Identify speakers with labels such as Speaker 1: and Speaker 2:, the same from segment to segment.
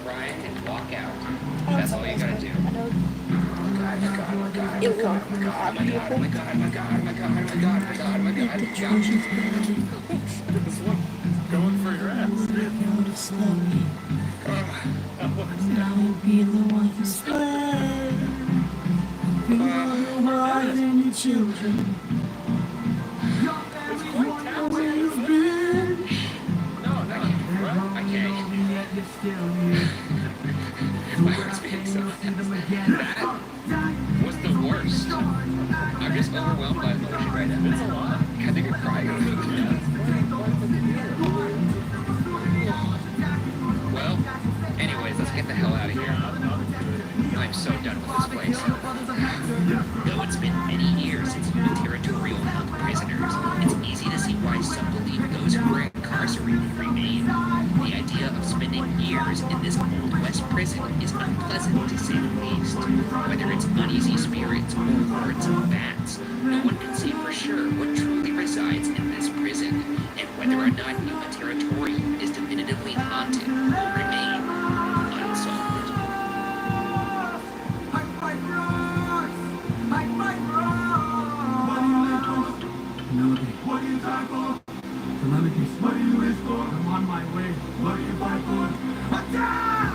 Speaker 1: crying and walk out. That's all you gotta do.
Speaker 2: It will not be a
Speaker 1: Oh my god, oh my god, oh my god, oh my god, oh my god, oh my god, oh my god.
Speaker 3: This one going for your ass.
Speaker 2: Notice slowly. Now you'll be the one to slay. You are your wife and your children.
Speaker 3: It's quite taxing, isn't it? No, I can't.
Speaker 1: My heart's beating so fast. That was the worst. I'm just overwhelmed by emotion right now.
Speaker 3: It's a lot.
Speaker 1: I think I'm crying over this. Well, anyways, let's get the hell out of here. I'm so done with this place. Though it's been many years since human territorial held prisoners, it's easy to see why some believe those who were incarcerated remain. The idea of spending years in this Old West prison is unpleasant to say the least. Whether it's uneasy spirits or hordes of bats, no one can say for sure what truly resides in this prison, and whether or not human territorium is definitively haunted will remain unsolved.
Speaker 4: What do you die for? Calamities. What do you wish for? I'm on my way. What do you fight for? Attack!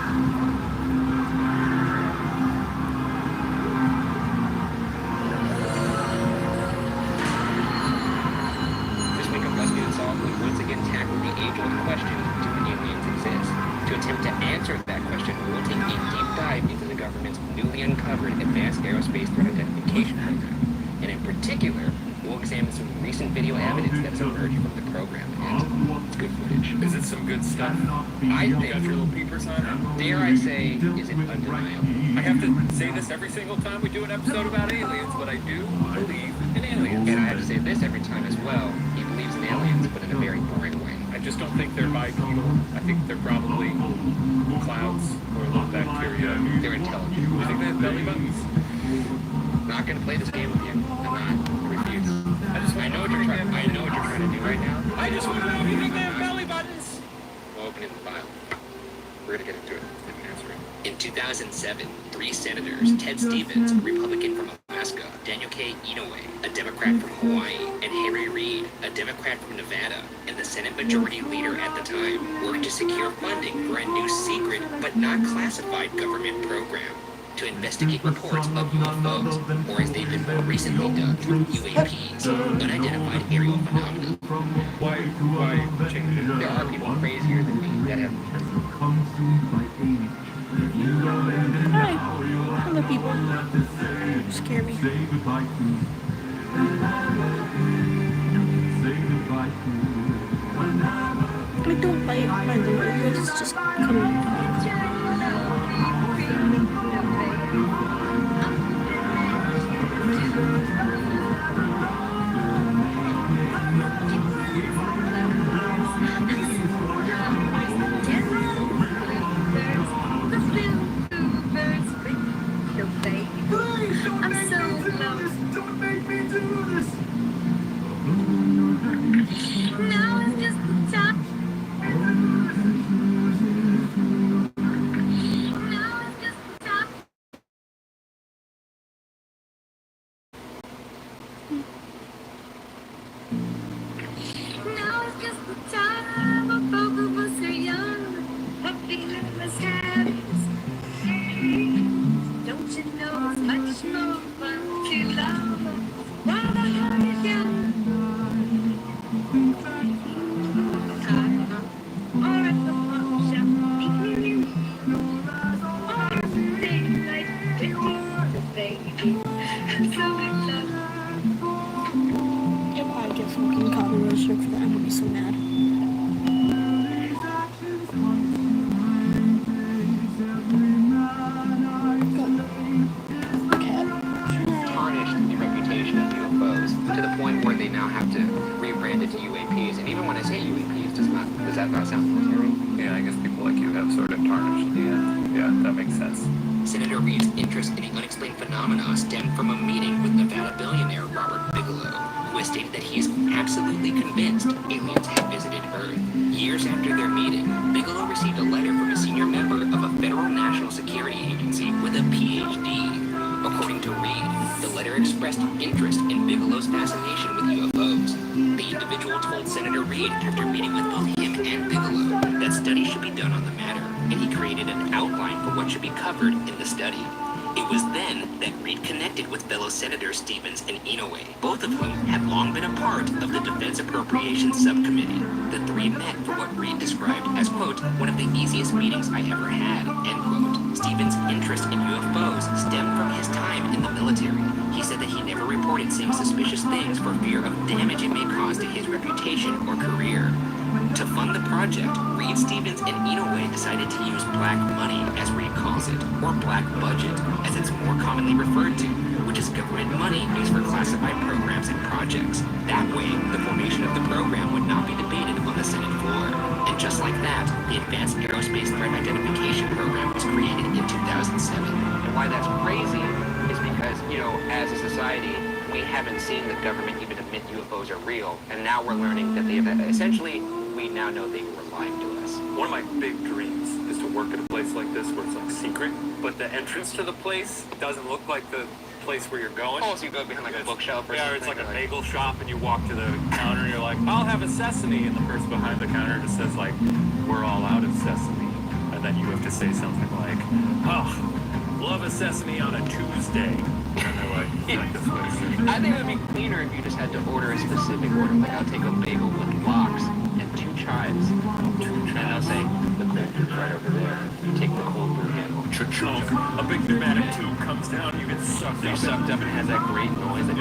Speaker 1: This week of Rescue and Solve, we once again tackle the age-old question, do aliens exist? To attempt to answer that question, we will take a deep dive into the government's newly uncovered Advanced Aerospace Threat Identification Program. And in particular, we'll examine some recent video evidence that's emerged from the program, and it's good footage.
Speaker 3: Is it some good stuff?
Speaker 1: I
Speaker 3: You
Speaker 1: think,
Speaker 3: got your little peepers on it?
Speaker 1: dare I say, is it undeniable?
Speaker 3: I have to say this every single time we do an episode about aliens, but I do believe in aliens.
Speaker 1: And I have to say this every time as well. He believes in aliens, but in a very boring way.
Speaker 3: I just don't think they're bipedal. I think they're probably clouds or little bacteria.
Speaker 1: They're intelligent.
Speaker 3: You think they have belly buttons?
Speaker 1: I'm not going to play this game with you. I'm not. I refuse. I know what you're trying to do right now.
Speaker 3: I just want to know if you think they have belly buttons.
Speaker 1: We'll open in the file. We're going to get into it. In 2007, 3 senators, Ted Stevens, a Republican from Alaska, Daniel K. Inouye, a Democrat from Hawaii, and Harry Reid, a Democrat from Nevada, and the Senate Majority Leader at the time, worked to secure funding for a new secret but not classified government program to investigate reports of UFOs, or as they've been more recently dubbed, UAPs, unidentified aerial phenomena.
Speaker 3: Why change it?
Speaker 1: There are people crazier than me that have
Speaker 2: Hi. Hello, people. You scare me. I don't bite my lord, it's just coming.
Speaker 4: I'm so close. Don't make me do this.
Speaker 5: Now is just the time. Now is just the time. Now is just the time. Both of us are young. What feeling was happy. Don't you know it's much more fun to love while the heart is young? Or at the pawn shop, meet you. Or daylight, picking the baby. I'm so in love.
Speaker 2: If I get fucking copyright struck for that, I'm gonna be so mad.
Speaker 1: tarnished the reputation of UFOs to the point where they now have to rebrand it to UAPs. And even when I say UAPs, does that not sound military?
Speaker 3: Yeah, I guess people like you have sort of tarnished. Yeah, that makes sense.
Speaker 1: Senator Reid's interest in the unexplained phenomena stemmed from a meeting with Nevada billionaire Robert Bigelow, who has stated that he is absolutely convinced aliens have visited Earth. Years after their meeting, Bigelow received a letter from a senior member of a after meeting with both him and Bigelow that study should be done on the matter, and he created an outline for what should be covered in the study. It was then that Reed connected with fellow Senators Stevens and Inouye, both of whom had long been a part of the Defense Appropriations Subcommittee. The three met for what Reed described as, quote, one of the easiest meetings I ever had, end quote. Stevens' interest in UFOs stemmed from his time in the military. He said that he never reported seeing suspicious things for fear of damage it may cause to his reputation or career. To fund the project, Reed, Stevens, and Inouye decided to use black money, as Reed calls it, or black budget, as it's more commonly referred to, which is government money used for classified programs and projects. That way, the formation of the program would not be debated on the Senate floor. And just like that, the Advanced Aerospace Threat Identification Program was created in 2007.
Speaker 6: And why that's crazy is because, as a society, we haven't seen the government even admit UFOs are real, and now we're learning that they have, essentially, we now know they were lying to us.
Speaker 3: One of my big dreams is to work at a place like this where it's like secret, but the entrance to the place doesn't look like the place where you're going.
Speaker 6: Oh, so you go behind like a bookshelf or something?
Speaker 3: Yeah, it's like a bagel shop and you walk to the counter and you're like, I'll have a sesame, and the person behind the counter just says like, we're all out of sesame. And then you have to say something like, oh, love a sesame on a Tuesday. And they're like, that's what it says.
Speaker 6: I think it would be cleaner if you just had to order a specific order. Like, I'll take a bagel with lox and 2 chives. And I'll say, the cold food's right over there. You take the cold food handle.
Speaker 3: Cha-chunk. A big pneumatic tube comes down, you get sucked
Speaker 6: You're
Speaker 3: up.
Speaker 6: sucked up and it has that great noise. That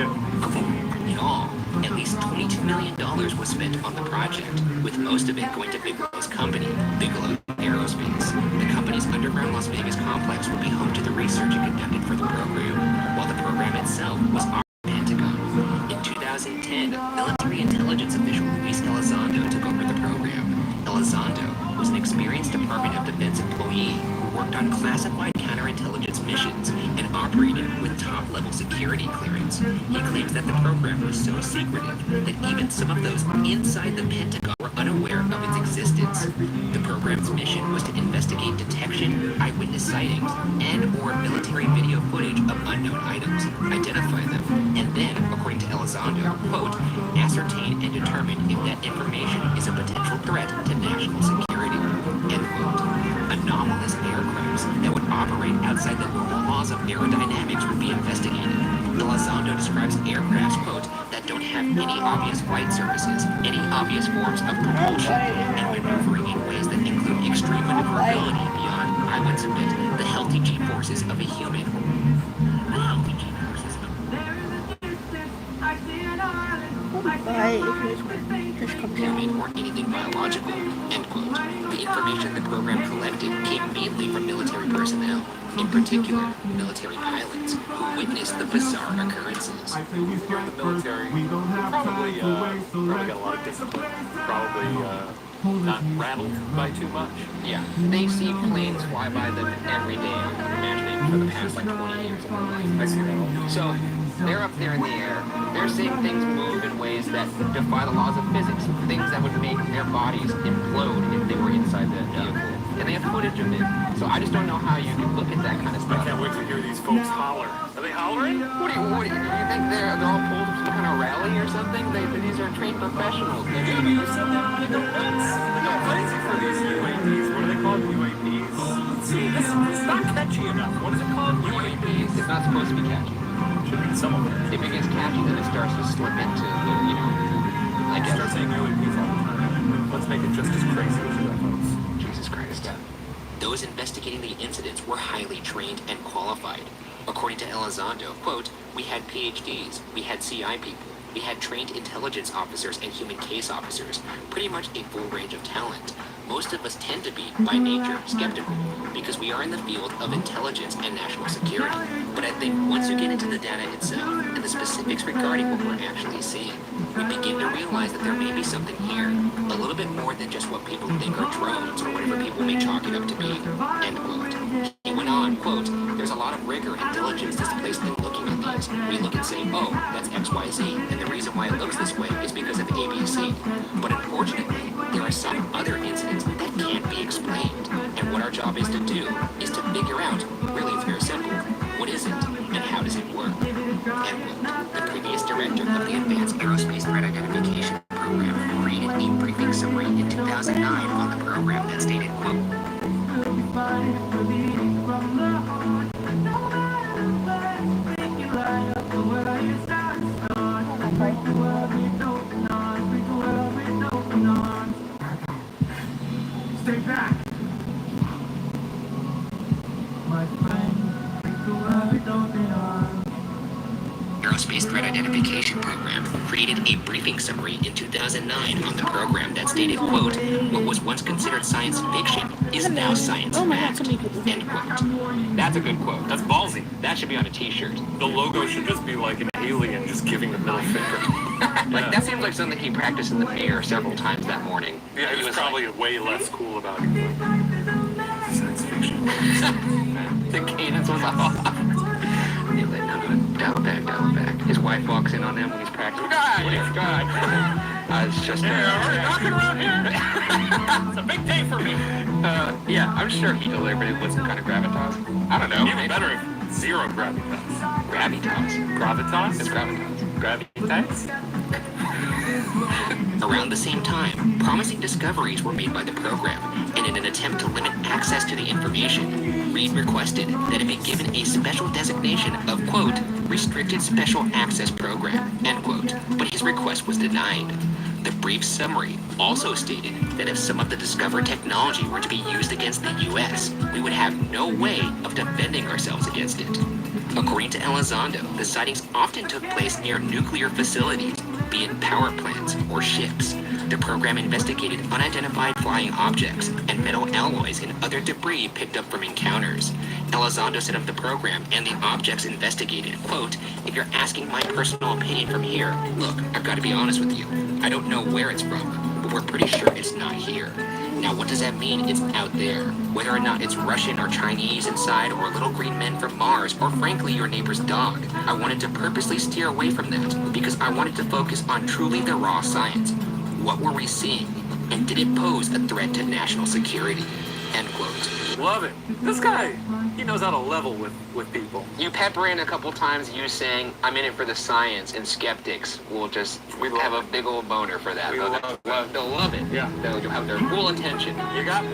Speaker 1: In all, at least $22 million was spent on the project, with most of it going to Bigelow's company, Bigelow Aerospace. The company's underground Las Vegas complex would be home to the research it conducted for the program, while the program itself was on the Pentagon. In 2010, military intelligence official Luis Elizondo took over the program. Elizondo was an experienced Department of Defense employee who worked on classified counterintelligence missions and operated with top-level security clearance. He claims that the program was so secretive that even some of those inside the Pentagon were unaware of its existence. The program's mission was to investigate detection, eyewitness sightings, and/or military video footage of unknown items, identify them, and then, according to Elizondo, quote, ascertain and determine if that information is a potential threat to national security, end quote. Anomalous aircrafts that would operate outside the normal laws of aerodynamics would be investigated. Elizondo describes aircrafts, quote, that don't have any obvious flight surfaces, any obvious forms of propulsion, and maneuvering in ways that include extreme maneuverability beyond, I would submit, the healthy G-forces of a human. The healthy G-forces of human or anything biological, end quote. The information the program collected came mainly from military personnel, in particular, military pilots, who witnessed the bizarre occurrences.
Speaker 4: I say we
Speaker 3: You're in the military,
Speaker 4: we don't have
Speaker 3: probably,
Speaker 4: time to waste, so
Speaker 3: probably
Speaker 4: let's
Speaker 3: got a lot of discipline. Probably not rattled by too much.
Speaker 6: Yeah, they see planes fly by them every day, I'm imagining, for the past like 20 years of their life.
Speaker 3: I see that all.
Speaker 6: So, they're up there in the air, they're seeing things move in ways that defy the laws of physics, things that would make their bodies implode if they were inside the vehicle. And they have footage of it. So I just don't know how you can look at that kind of
Speaker 3: I
Speaker 6: stuff.
Speaker 3: can't wait to hear these folks holler. Are they hollering?
Speaker 6: What do you think they're all pulled from some kind of rally or something? These are trained professionals.
Speaker 3: Dude, you said they want to go nuts. They go crazy for these UAPs. What are they called? UAPs? See, this is not catchy enough. What is it called? UAPs.
Speaker 6: It's not supposed to be catchy.
Speaker 3: Should be some of them.
Speaker 6: If it gets catchy, then it starts to slip into the, I guess.
Speaker 3: Start saying UAPs all the time. Let's make it just as crazy as UFOs.
Speaker 6: Jesus Christ.
Speaker 1: Those investigating the incidents were highly trained and qualified. According to Elizondo, quote, we had PhDs, we had CI people, we had trained intelligence officers and human case officers, pretty much a full range of talent. Most of us tend to be, by nature, skeptical, because we are in the field of intelligence and national security. But I think once you get into the data itself and the specifics regarding what we're actually seeing, we begin to realize that there may be something here, a little bit more than just what people think are drones or whatever people may chalk it up to be, end quote. He went on, quote, there's a lot of rigor and diligence that's placed in looking at these. We look and say, oh, that's XYZ, and the reason why it looks this way is because of ABC. But unfortunately, there are some other incidents that can't be explained. And what our job is to do is to figure out, really it's very simple, what is it and how does it work? End quote. The previous director of the Advanced Aerospace Threat Identification Program created a briefing summary summary in 2009 on the program that stated, quote,
Speaker 4: Stay back. My friend, think the world is open arms.
Speaker 1: Aerospace Threat Identification Program created a briefing summary in 2009 on the program that stated, quote, what was once considered science fiction is now science fact, end quote.
Speaker 6: That's a good quote.
Speaker 3: That's ballsy.
Speaker 6: That should be on a t-shirt.
Speaker 3: The logo should just be like an alien just giving the middle finger.
Speaker 6: Like, that seems like something he practiced in the mirror several times that morning.
Speaker 3: Yeah, he was probably way less cool about it. Science fiction.
Speaker 6: The cadence was off.
Speaker 1: Yeah, but no, dial back. His wife walks in on them when he's practicing. God. It's just
Speaker 3: knocking around here. It's a big day for me.
Speaker 6: Yeah, I'm sure he delivered it with some kind of gravitas. I don't know.
Speaker 3: Even better if zero gravitas.
Speaker 6: Gravitas.
Speaker 3: Gravitas?
Speaker 6: It's gravitas.
Speaker 3: Gravitas?
Speaker 1: Around the same time, promising discoveries were made by the program, and in an attempt to limit access to the information, Reed requested that it be given a special designation of, quote, restricted special access program, end quote, but his request was denied. The brief summary also stated that if some of the discovered technology were to be used against the U.S., we would have no way of defending ourselves against it. According to Elizondo, the sightings often took place near nuclear facilities, be it power plants or ships. The program investigated unidentified flying objects and metal alloys and other debris picked up from encounters. Elizondo said of the program and the objects investigated, quote, if you're asking my personal opinion from here, look, I've got to be honest with you. I don't know where it's from, but we're pretty sure it's not here. Now, what does that mean? It's out there. Whether or not it's Russian or Chinese inside, or little green men from Mars, or frankly your neighbor's dog, I wanted to purposely steer away from that because I wanted to focus on truly the raw science. What were we seeing? And did it pose a threat to national security? End quote.
Speaker 3: Love it. This guy, he knows how to level with people.
Speaker 6: You pepper in a couple times you saying, I'm in it for the science, and skeptics will just have a big old boner for that. They'll love it.
Speaker 3: Yeah.
Speaker 6: They'll have their full attention.
Speaker 3: You got me.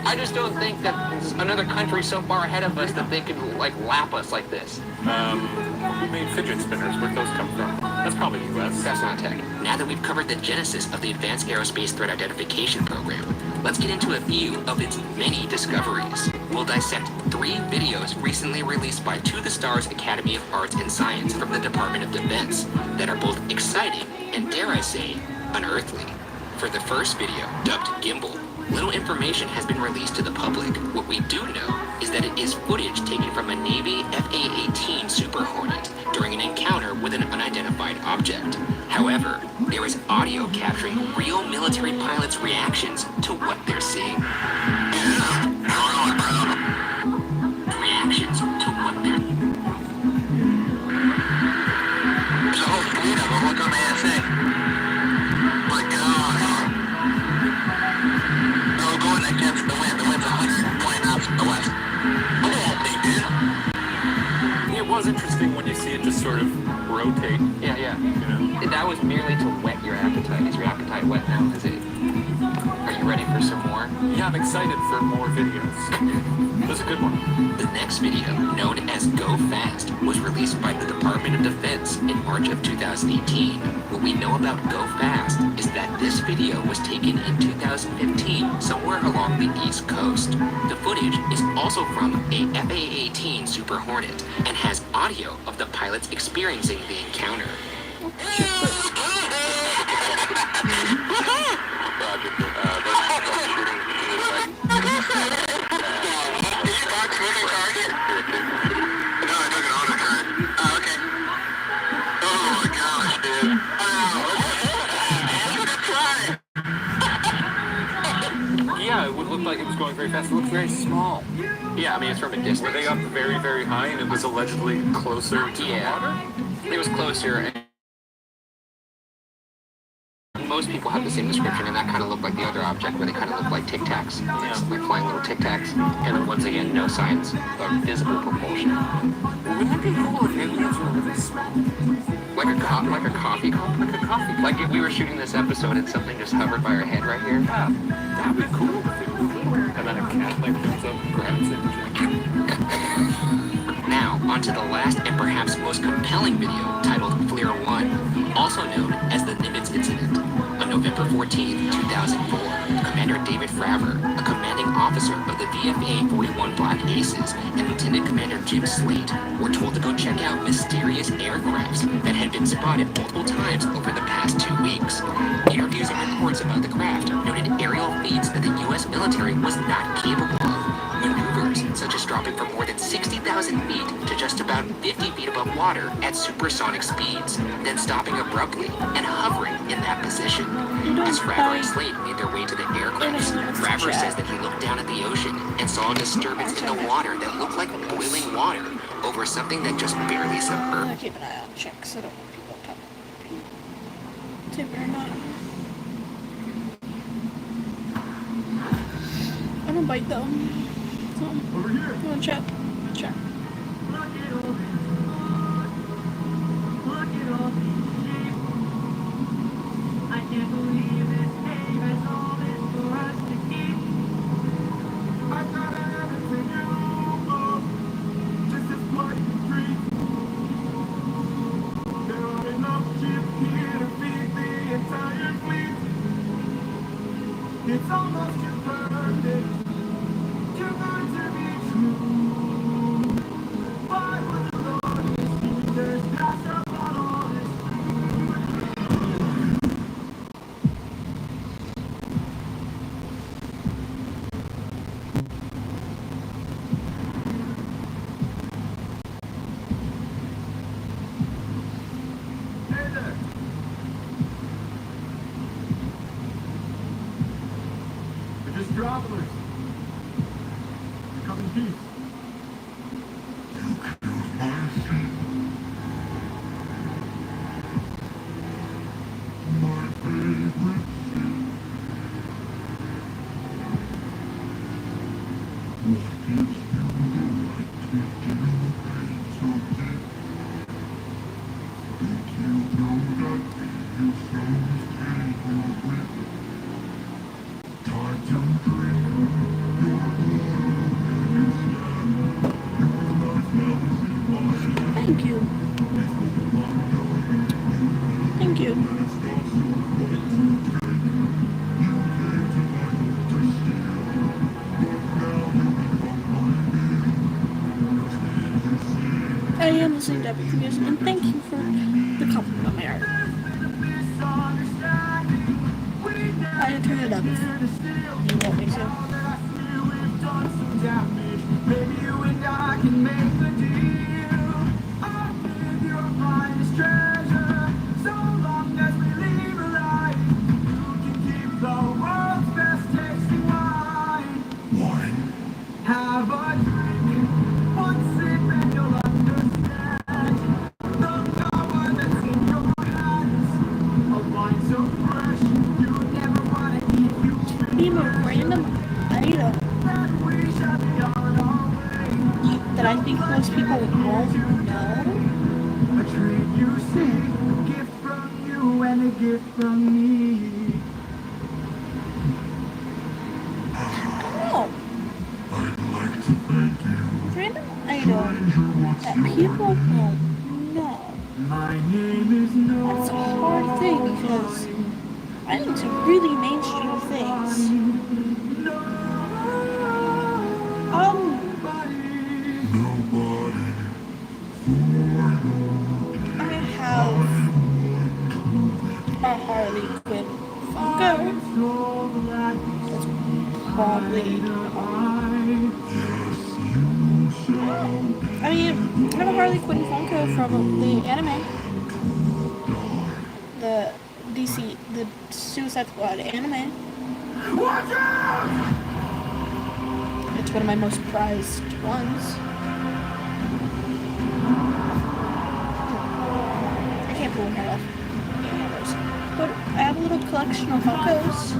Speaker 6: I just don't think that another country so far ahead of us that they could, like, lap us like this.
Speaker 3: Who made fidget spinners? Where'd those come from? That's probably U.S.
Speaker 6: That's not tech.
Speaker 1: Now that we've covered the genesis of the Advanced Aerospace Threat Identification Program, let's get into a few of its many discoveries. We'll dissect 3 videos recently released by To the Stars Academy of Arts and Science from the Department of Defense that are both exciting and, dare I say, unearthly. For the first video, dubbed Gimbal, little information has been released to the public. What we do know is that it is footage taken from a Navy FA-18 Super Hornet during an encounter with an unidentified object. However, there is audio capturing real military pilots' reactions to what they're seeing. Reactions to what they're
Speaker 7: There's a whole fleet of them. Look on the ASA. My gosh. Oh, going against the wind. The wind's 120 knots from the west. Look at that thing, dude.
Speaker 3: It was interesting when you see it just sort of rotate.
Speaker 6: Yeah, yeah.
Speaker 3: You know?
Speaker 6: That was merely to whet your appetite. Is your appetite wet now? Is it? Are you ready for some more?
Speaker 3: Yeah, I'm excited for more videos. That's a good one.
Speaker 1: The next video, known as Go Fast, was released by the Department of Defense in March of 2018. What we know about Go Fast is that this video was taken in 2015 somewhere along the East Coast. The footage is also from a FA-18 Super Hornet and has audio of the pilots experiencing the encounter.
Speaker 3: Yeah, it would look like it was going very fast. It looks very small.
Speaker 6: Yeah, I mean, it's from a distance.
Speaker 3: Were they up very, very high and it was allegedly closer to the water?
Speaker 6: It was closer. And most people have the same description, and that kind of looked like the other object, where they kind of look like Tic Tacs. Like flying little Tic Tacs. And then once again, no signs of visible propulsion.
Speaker 3: Well, wouldn't it be cool if aliens were really small?
Speaker 6: Like a coffee cup? Like a coffee. Like if we were shooting this episode and something just hovered by our head right here.
Speaker 3: Yeah, that'd be cool if it was little. And then a cat like comes up, grabs it, and
Speaker 1: Now, onto the last and perhaps most compelling video titled Flare 1, also known as the Nimitz Incident. On November 14, 2004, Commander David Fravor, a commanding officer of the VFA 41 Black Aces, and Lieutenant Commander Jim Slate were told to go check out mysterious aircrafts that had been spotted multiple times over the past 2 weeks. Interviews and reports about the craft noted aerial feats that the U.S. military was not capable of. Maneuvers such as dropping from more than 60,000 feet to just about 50 feet above water at supersonic speeds, then stopping abruptly and hovering in that position. As Fravor and Slate made their way to the aircrafts, Fravor says that he looked down at the ocean and saw a disturbance in the water that looked like boiling water over something that just barely
Speaker 2: I'm
Speaker 1: submerged.
Speaker 2: gonna keep an eye on checks. I don't want people to or not. I'm gonna bite them. So,
Speaker 4: Over here.
Speaker 2: you wanna chat? Chat.
Speaker 5: I can't believe this day has all this for us to keep.
Speaker 4: I got everything you want. This is what you dream. There are enough ships here to feed the entire fleet. It's almost too perfect. Too good to be true. Why would the Lord just pass up on all this? Hey there. They're just travelers. They come in peace.
Speaker 2: Thank you. Thank you. I am listening to everything else, and thank you for the compliment on my art. I turn it up if you want me to.
Speaker 4: Maybe you and I can make the deal. I'll give your finest treasure. So long as we live alive, you can keep the world's best tasting wine. Have a drink, one sip and you'll understand the power that's in your hands. A wine so fresh, you never want to eat. You
Speaker 2: Name a random item
Speaker 4: that we shall be on our way.
Speaker 2: that I think most people won't know.
Speaker 4: A treat you see, a gift from you and a gift from me.
Speaker 2: No. Random item that people won't know.
Speaker 4: My name is no.
Speaker 2: That's a hard thing because I think it's really mainstream things. I have a Harley Quinn Funko. That's probably. I mean, I have a Harley Quinn Funko from the anime. The DC, the Suicide Squad anime. It's one of my most prized ones. I can't pull her off. But I have a little collection of Funkos.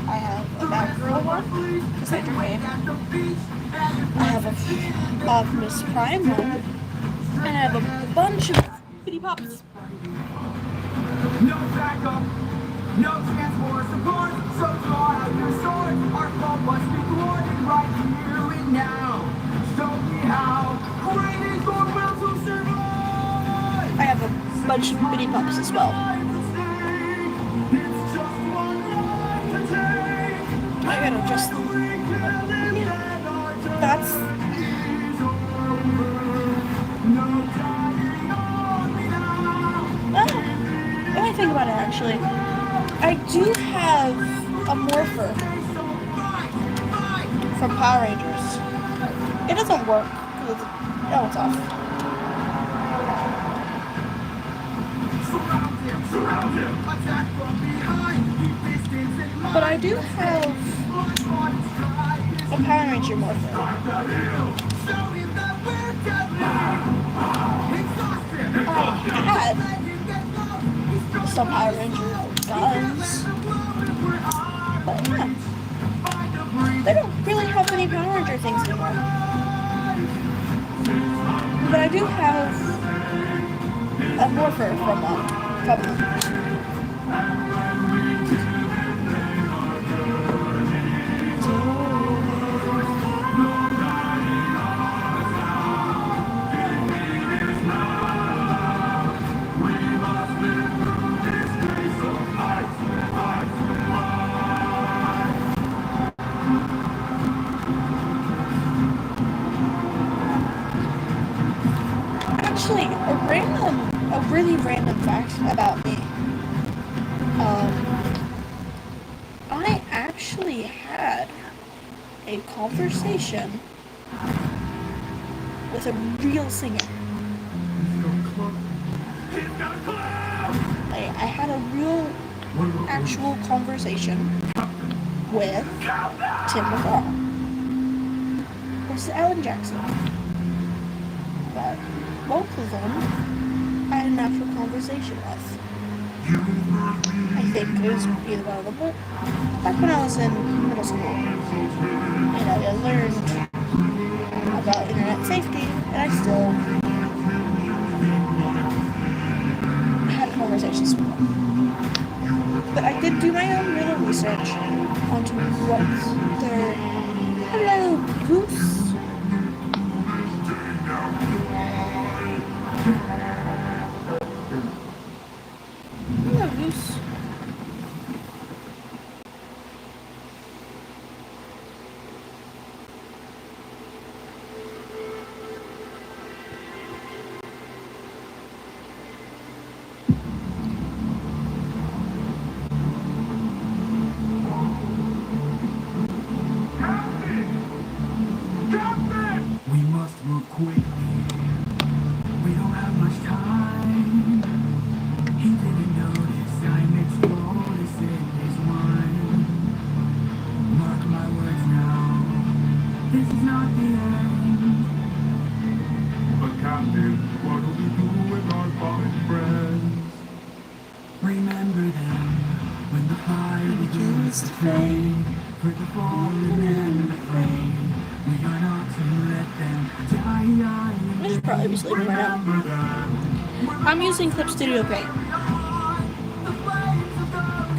Speaker 2: I have a Batgirl one, because I drew it. I have a Optimus Prime one. And I have a bunch of Bitty Pops.
Speaker 4: No backup, no chance for support. So draw out your sword. Our fault must be thwarted right here and now. Show me how. Great is your will to survive.
Speaker 2: I have a bunch of bitty pups as well.
Speaker 4: It's just one life to take.
Speaker 2: I gotta just. That's. Oh, when I think about it, actually, I do have a morpher from Power Rangers. It doesn't work. Oh, it's off. But I do have a Power Ranger morpher. I had some Power Ranger guns, but yeah, they don't really have any Power Ranger things anymore. But I do have a morpher from them. Actually, a really random fact about me. I actually had a conversation with a real singer. I had a real, actual conversation with Tim McGraw. Was Alan Jackson. But both of them I had an actual conversation with. I think it was either one of them, but back when I was in middle school, and I learned about internet safety, and I still had conversations with them. But I did do my own little research onto what their, hello, Goose. Hello, Goose.
Speaker 4: We must move quickly. We don't have much time. He didn't notice I'm exploding in his mind. Mark my words now. This is not the end. But Captain, what do we do with our fallen friends? Remember them when the fire begins to fade. For the fallen and the afraid. We are not to let them die.
Speaker 2: I should probably be sleeping right now. I'm using Clip Studio Paint.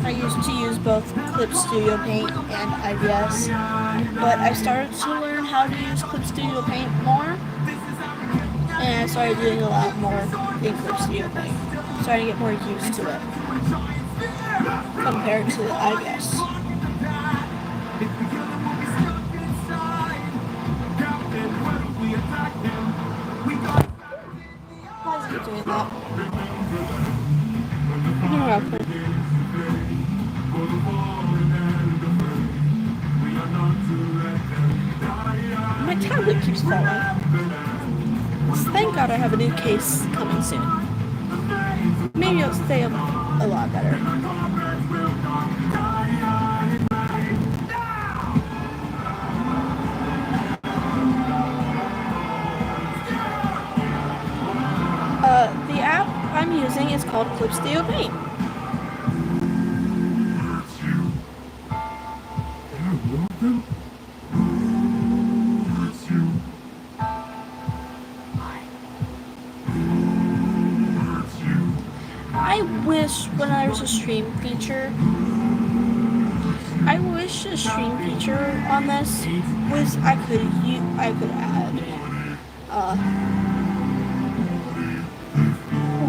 Speaker 2: I used to use both Clip Studio Paint and IBS, but I started to learn how to use Clip Studio Paint more, and I started doing a lot more in Clip Studio Paint. Starting to get more used to it compared to IBS. Why is it doing that? What happened? My tablet keeps falling. Thank God I have a new case coming soon. Maybe it'll stay a lot better. The app I'm using is called Clip Studio Paint. when I was a stream feature. I wish a stream feature on this was I could add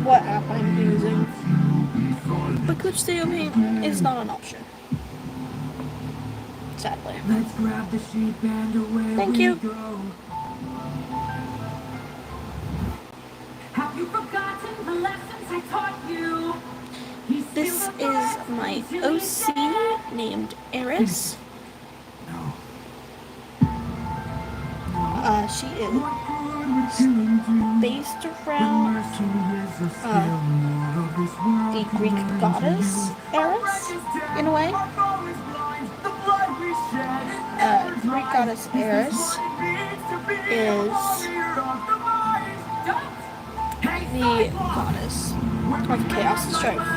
Speaker 2: what app I'm using. But Clip Studio Paint is not an option. Sadly.
Speaker 4: Let's grab the sheep and away
Speaker 2: Thank
Speaker 4: we
Speaker 2: you.
Speaker 4: go. Have you forgotten the lessons I taught you? He's
Speaker 2: This
Speaker 4: still
Speaker 2: is
Speaker 4: alive
Speaker 2: my
Speaker 4: until he's
Speaker 2: OC
Speaker 4: dead.
Speaker 2: named Eris.
Speaker 4: No.
Speaker 2: She is
Speaker 4: What good would killing do?
Speaker 2: based around the Greek goddess Eris, in a way. Greek goddess Eris is the goddess of chaos and strife.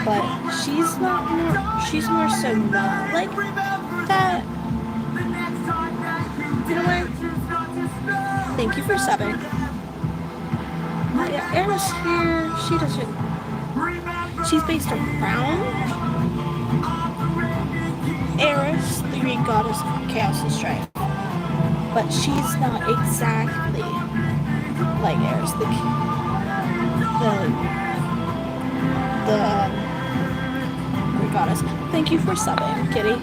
Speaker 2: But she's more so not like that. In a way. Thank you for subbing. Yeah, Eris here, she's based around Eris, the Greek goddess of chaos and strife. But she's not exactly like Eris, the Greek goddess. Thank you for subbing, Kitty.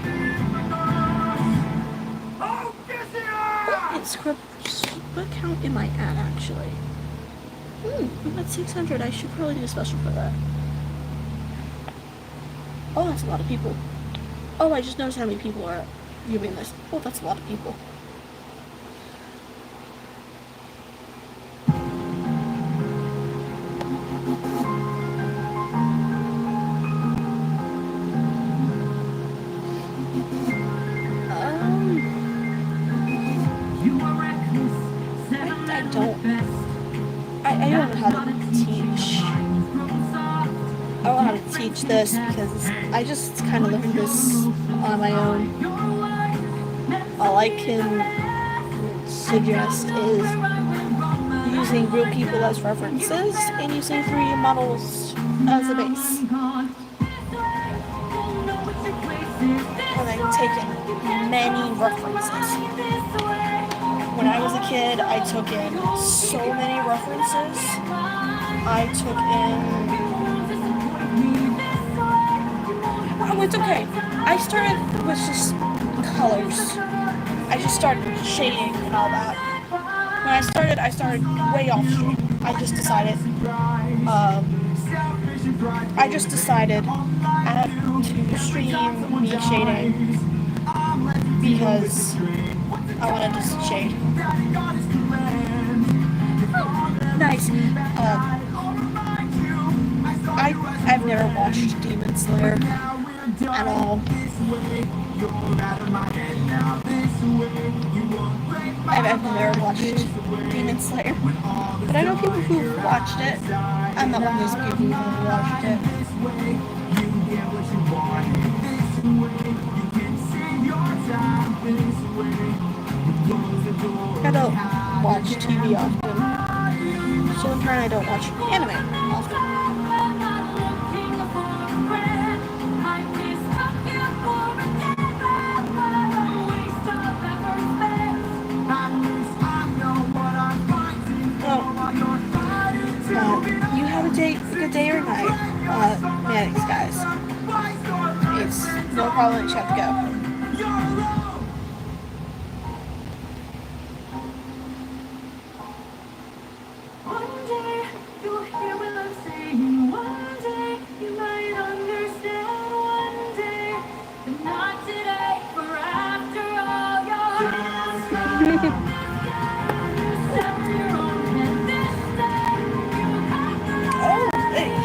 Speaker 2: What count am I at, actually? I'm at 600. I should probably do a special for that. Oh, that's a lot of people. Oh, I just noticed how many people are viewing this. Oh, that's a lot of people. I don't know how to teach. I don't know how to teach this because I just kind of learned this on my own. All I can suggest is using real people as references and using 3D models as a base. And I've taken many references. When I was a kid, I took in so many references. I took in... Oh, it's okay. I started with just colors. I just started shading and all that. When I started way off stream. I just decided to stream me shading because I wanted to shade. Nice. I've never watched Demon Slayer at all. I've never watched Demon Slayer, but I know people who've watched it. I'm not one of those people who've watched it. I don't watch TV often, so in turn I don't watch anime often. You have a good day or night, Mannix guys. It's no problem, you have to go.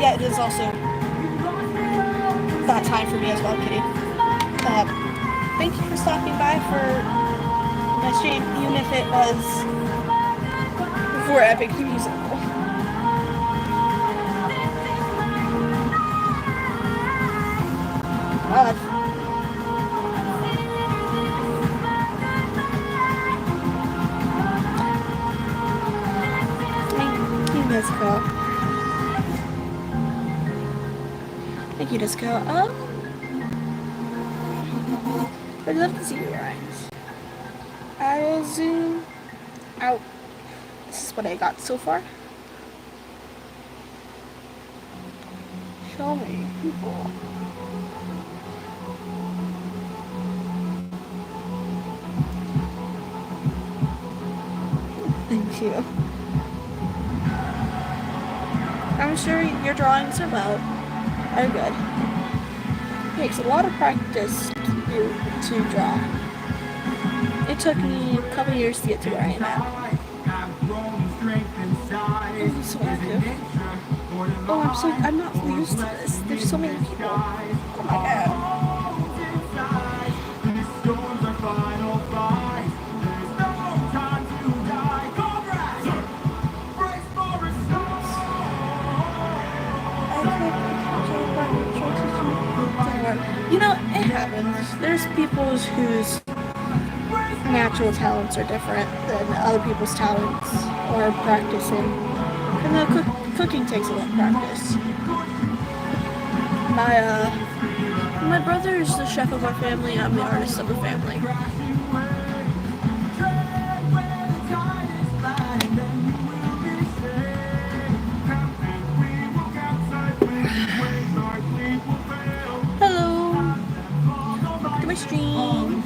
Speaker 2: Yeah, it is also that time for me as well, Kitty. Thank you for stopping by for my stream, even if it was before Epic the Musical. You just go, I'd love to see your eyes. I'll zoom out. This is what I got so far. Show me people. Thank you. I'm sure your drawings are good. It takes a lot of practice to draw. It took me a couple years to get to where I am at. I'm not used to this. There's so many people. Oh my god. You know, it happens. There's people whose natural talents are different than other people's talents or practicing. And the cooking takes a lot of practice. My brother is the chef of our family. I'm the artist of the family. Hello. Welcome to my stream.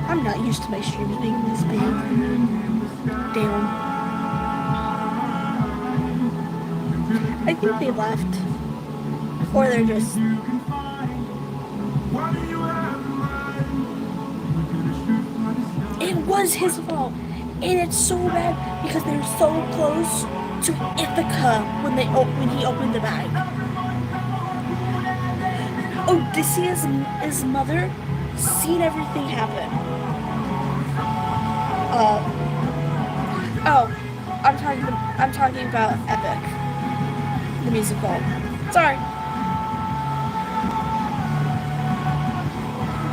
Speaker 2: I'm not used to my streams being this big. Damn. I think they left. Or they're just... It was his fault. And it's so bad because they're so close to Ithaca when he opened the bag. Odysseus' mother seen everything happen. I'm talking about Epic, the musical. Sorry.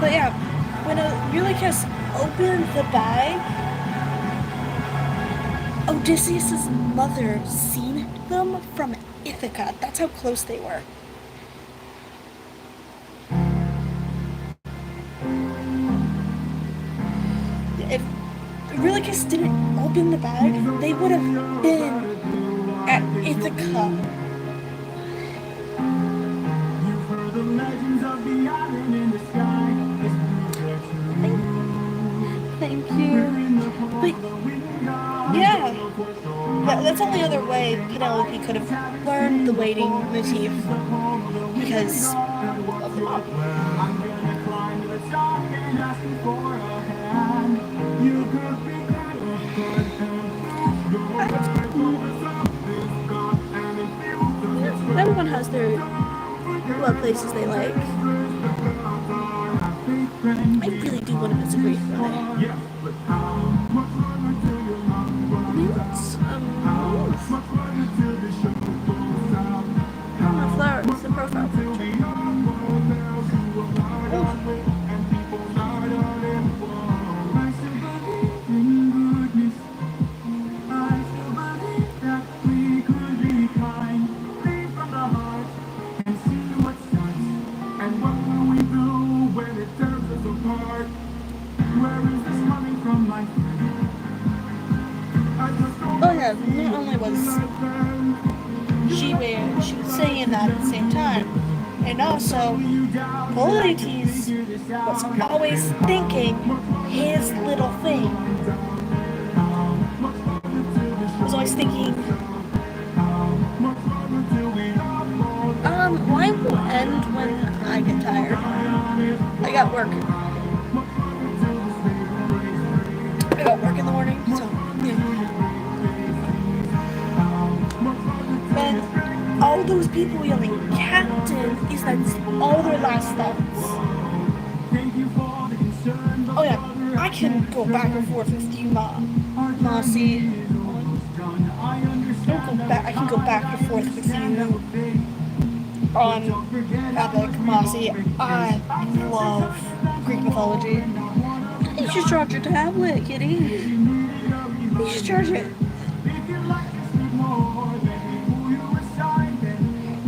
Speaker 2: But yeah, when Eurylochus opened the bag, Odysseus' mother seen them from Ithaca. That's how close they were. If Eurylochus didn't open the bag, they would have been at Ithaca. Thank you. But yeah, that's the only other way Penelope could have learned the waiting motif because of the mom. Everyone has their love places they like. I really do want to visit Greece one day. My flower is the profile picture. Oh yeah, not only was she was saying that at the same time, and also Polites was always thinking his little thing. Was always thinking, life will end when I get tired. I got work in the morning, so yeah. And all those people yelling "Captain" that's all their last thoughts. Oh yeah, I can go back and forth with you, Mossy. I can go back and forth with you on Epic, Mossy. I love Greek mythology. You should charge your tablet, kitty. You should charge it.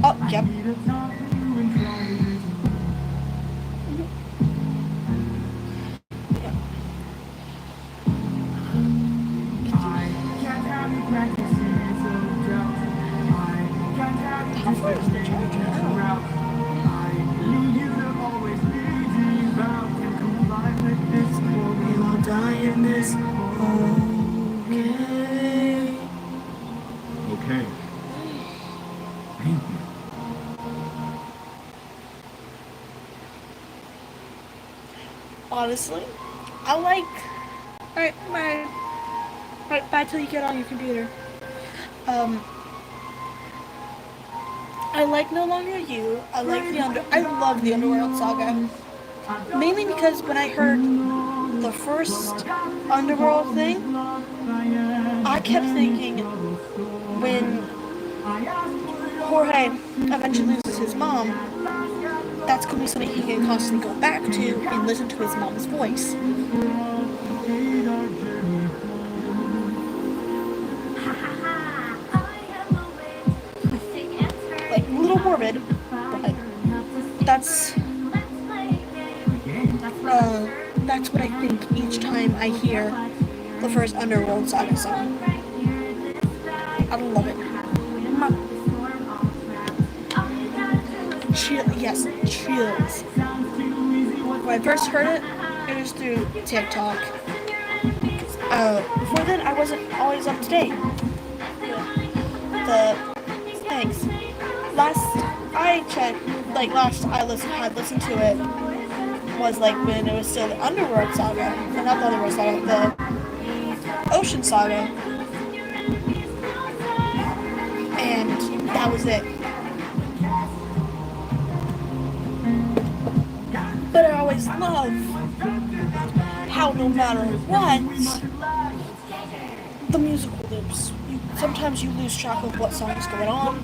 Speaker 2: Oh, yep. How far is the charger? We'll die in this. Okay.
Speaker 4: Okay. Thank you.
Speaker 2: Honestly, I like. Alright, bye. Alright, bye till you get on your computer. I like No Longer You. I love the Underworld Saga. Mainly because when I heard the first Underworld thing, I kept thinking when Jorge eventually loses his mom, that's going to be something he can constantly go back to and listen to his mom's voice. Like, a little morbid, but that's what I think each time I hear the first Underworld Saga song. I love it. Yes, chills. When I first heard it, it was through TikTok. Before then, I wasn't always up to date with the things. Last I listened to it was like when it was still the Underworld Saga, or not the Underworld Saga, the Ocean Saga, and that was it. But I always love how no matter what, the musical loops. Sometimes you lose track of what song is going on.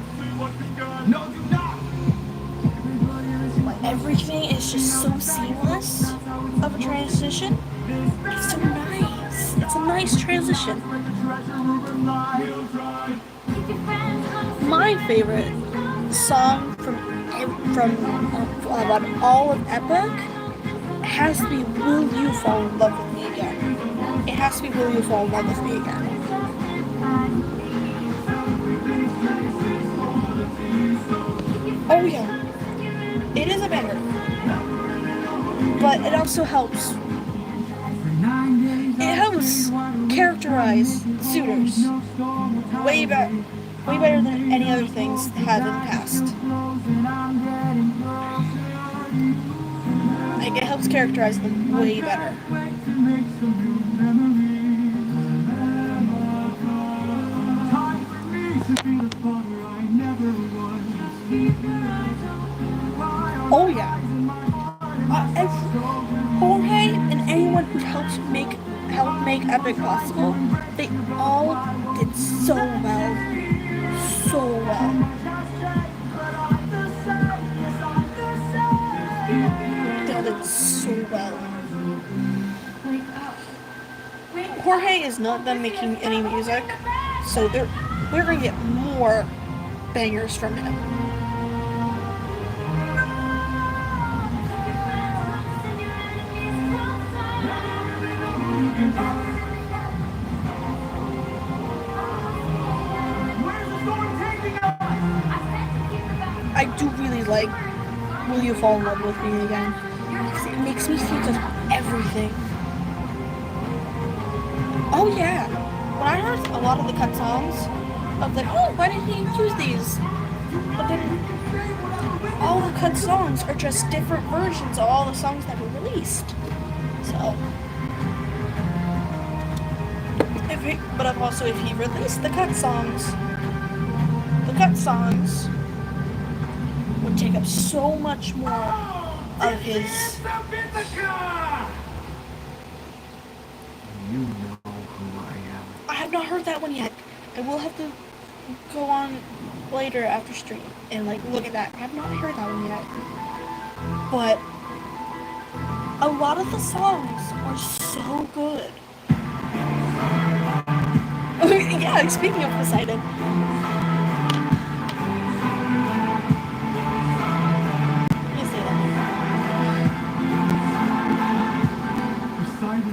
Speaker 2: Everything is just so seamless of a transition. It's so nice. It's a nice transition. My favorite song from all of Epic has to be Will You Fall in Love With Me Again. It has to be Will You Fall in Love With Me Again. Oh yeah. It is a banger. But it also helps. It helps characterize suitors way better than any other things have in the past. Like, it helps characterize them way better. Oh yeah. Jorge and anyone who helped make Epic possible, they all did so well. So well. They all did so well. Jorge is not done making any music, so we're gonna get more bangers from him. I do really like Will You Fall in Love With Me Again, because it makes me think of everything. Oh yeah, when I heard a lot of the cut songs, I was like, oh, why didn't he use these? But then all the cut songs are just different versions of all the songs that were released. So, if he released the cut songs would take up so much more of his heard that one yet. I will have to go on later after stream and like look at that. I have not heard that one yet. But a lot of the songs are so good. Yeah, speaking of Poseidon.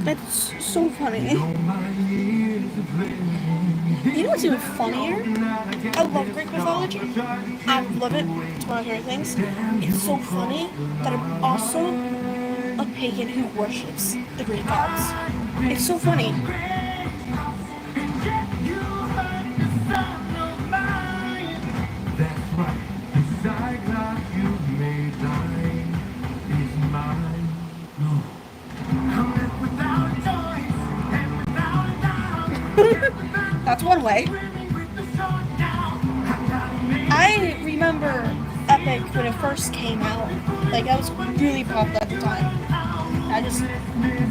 Speaker 2: That's so funny. You know what's even funnier? I love Greek mythology. I love it. It's one of my favorite things. It's so funny that I'm also a pagan who worships the Greek gods. It's so funny. That's one way. I remember Epic when it first came out. Like, I was really popular at the time. I just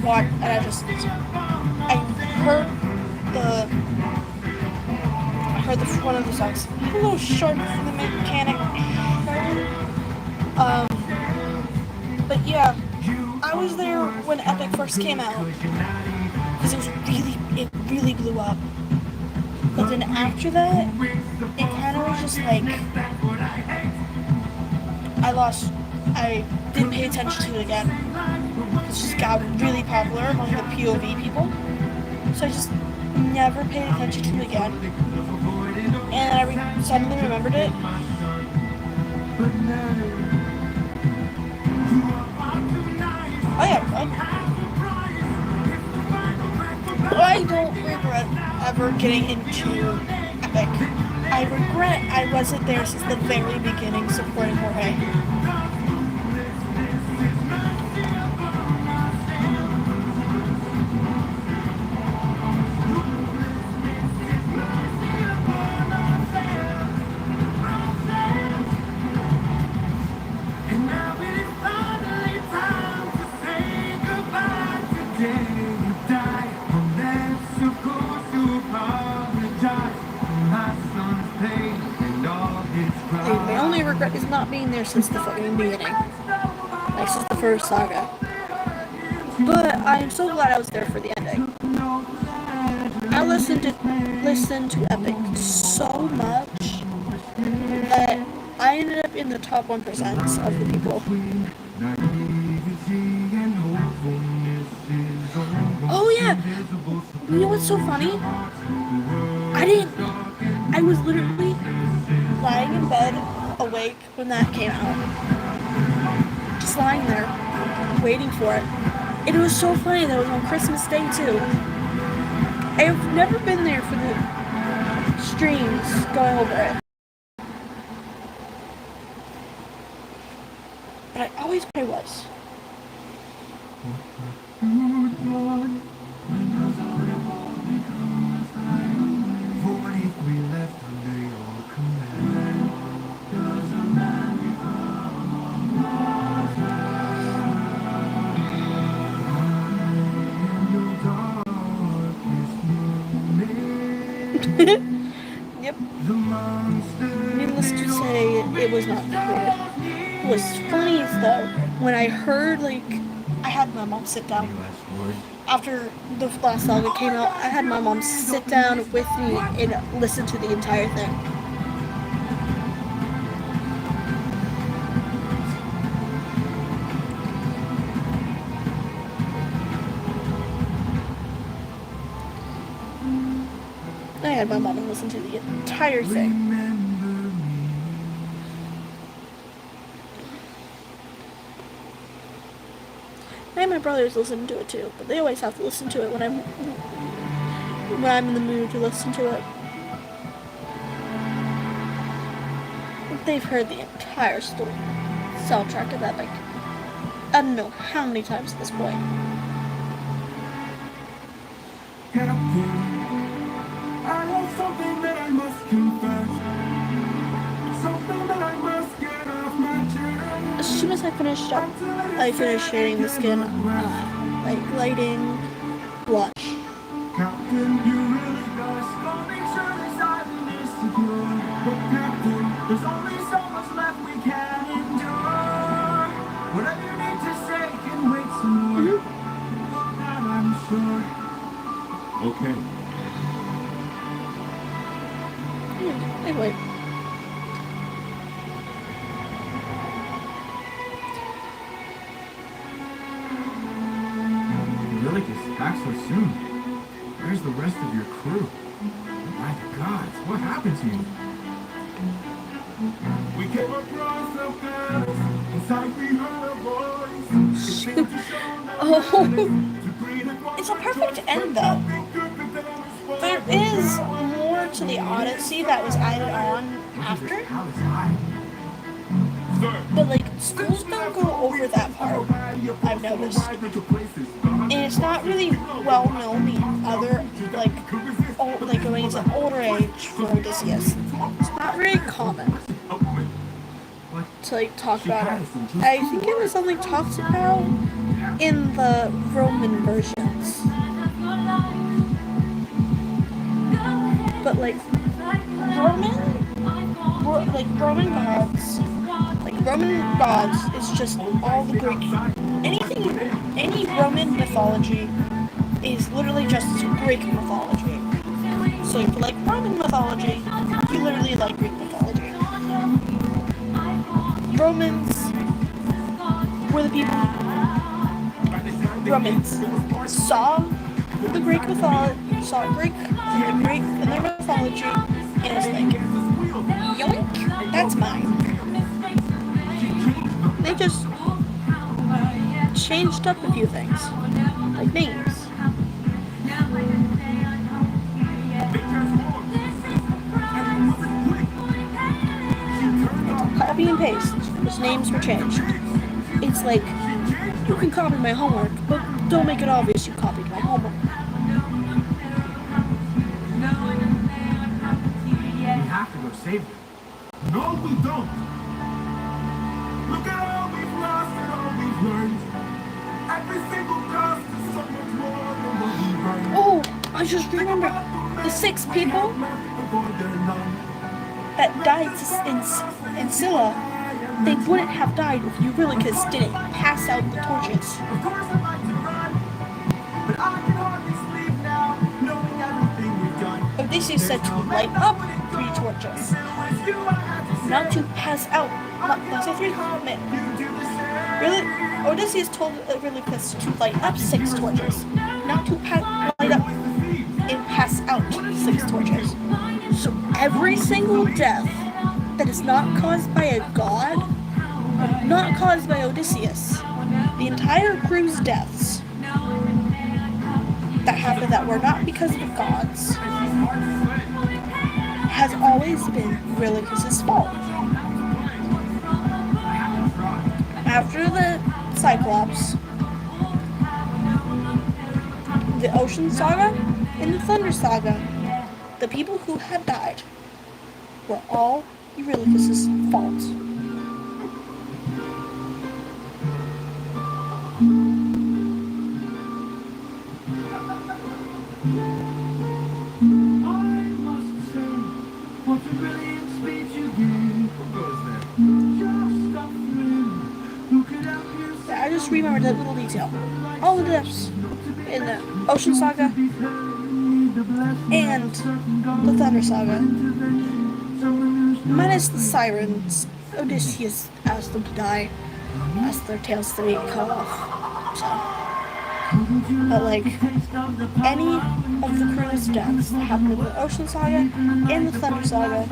Speaker 2: watched, and I heard one of the songs. Hello, shark for the mechanic. But yeah, I was there when Epic first came out because it really blew up. But then after that, it kind of was just like I didn't pay attention to it again. It just got really popular among the POV people, so I just never paid attention to it again. And I suddenly remembered it. Oh yeah, I don't regret ever getting into Epic. I regret I wasn't there since the very beginning supporting Jorge. My only regret is not being there since the fucking beginning. Like, since the first saga. But I am so glad I was there for the ending. I listened to Epic so much that I ended up in the top 1% of the people. Oh yeah! You know what's so funny? I was literally lying in bed, awake when that came out. Just lying there, waiting for it. And it was so funny that it was on Christmas Day too. I've never been there for the streams going over it. But I always thought I was. Yep. Needless to say, it was not good. What was funny is though, when I heard, like, I had my mom sit down. After the last saga came out, I had my mom sit down with me and listen to the entire thing. I had my mom listen to the entire thing. And my brothers listen to it too, but they always have to listen to it when I'm in the mood to listen to it. They've heard the entire story, soundtrack of Epic. I don't know how many times at this point.
Speaker 4: I have something that I must confess. Something that I must get off my chest.
Speaker 2: As soon as I finished shading the skin, like lighting, blush.
Speaker 4: Captain, you really got Okay.
Speaker 2: Anyway.
Speaker 4: You really just back so soon. Where's the rest of your crew? My God, what happened to you? We came across a path. Inside we heard a voice.
Speaker 2: Oh, it's a perfect end though. There is more to the Odyssey that was added on after, but like schools don't go over that part. I've noticed, and it's not really well known the other like going into older age for Odysseus. It's not very common to like talk about it. I think it was only talked about in the Roman versions. But like Roman gods is just all the Greek. Any Roman mythology is literally just Greek mythology. So if you like Roman mythology, you literally like Greek mythology. Romans were the people. Romans saw the Greek mythology, in their mythology, and it's like, yoink, that's mine. They just changed up a few things, like names. Copy and paste, those names were changed. It's like, you can copy my homework, but don't make it obvious you copied my homework.
Speaker 4: We have to go save them. No, we don't. Look at all we've lost and all we've learned. Every single cost is so much more than what we earned.
Speaker 2: Oh, I just remembered the 6 people that died in Scylla. They wouldn't have died if Eurylochus didn't pass out the torches.
Speaker 4: Of course I'd like to run, but I can hardly sleep now, knowing everything we've done.
Speaker 2: Odysseus said to light up 3 torches, not to pass out. Those are 3 men. Really, Odysseus told Eurylochus to light up 6 torches, not to light up and pass out 6 torches. So every single death that is not caused by a god, not caused by Odysseus, the entire crew's deaths that happened that were not because of the gods, has always been Eurylochus' fault. After the Cyclops, the Ocean Saga, and the Thunder Saga, the people who had died were all Eurylochus' fault. I just remembered that little detail. All the deaths in the Ocean Saga and the Thunder Saga, minus the Sirens, Odysseus asked them to die, asked their tails to be cut off. So, but like, any of the crew's deaths that happened in the Ocean Saga and the Thunder Saga,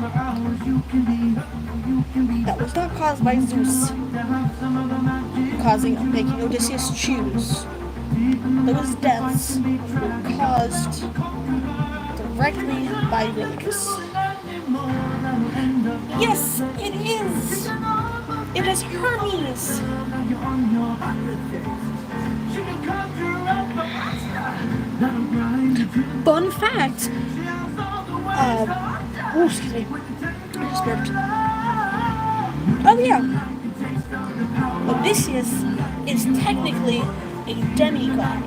Speaker 2: that was not caused by Zeus making Odysseus choose. Those deaths were caused directly by Eurylochus. Yes, it is! It is Hermes! Fun fact! Excuse me. I just burped. Oh yeah! Odysseus is technically a demigod.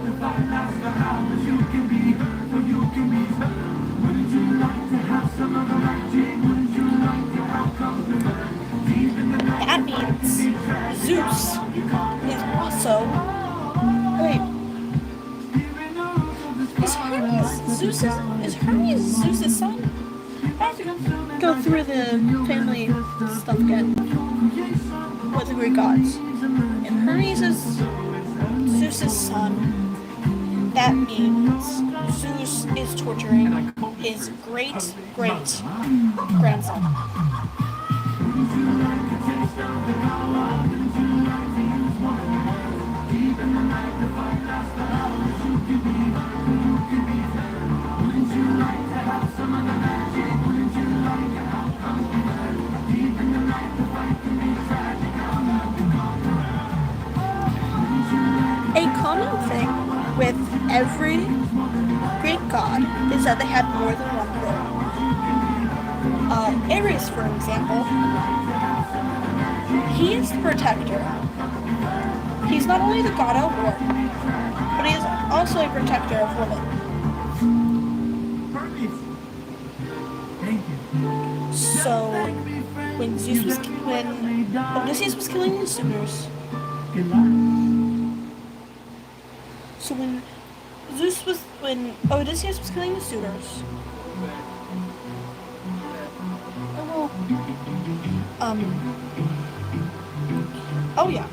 Speaker 2: That means Zeus is also... Wait. is Hermes Zeus's son? I have to go through the family stuff again with the Greek gods. If Hermes is Zeus's son, that means Zeus is torturing his great-great-grandson. A common thing with every Greek god is that they had more than one role. Ares, for example, he is the protector. He's not only the god of war, but he is also a protector of women. So, when Odysseus was killing the suitors, when Odysseus was killing the suitors, oh yeah,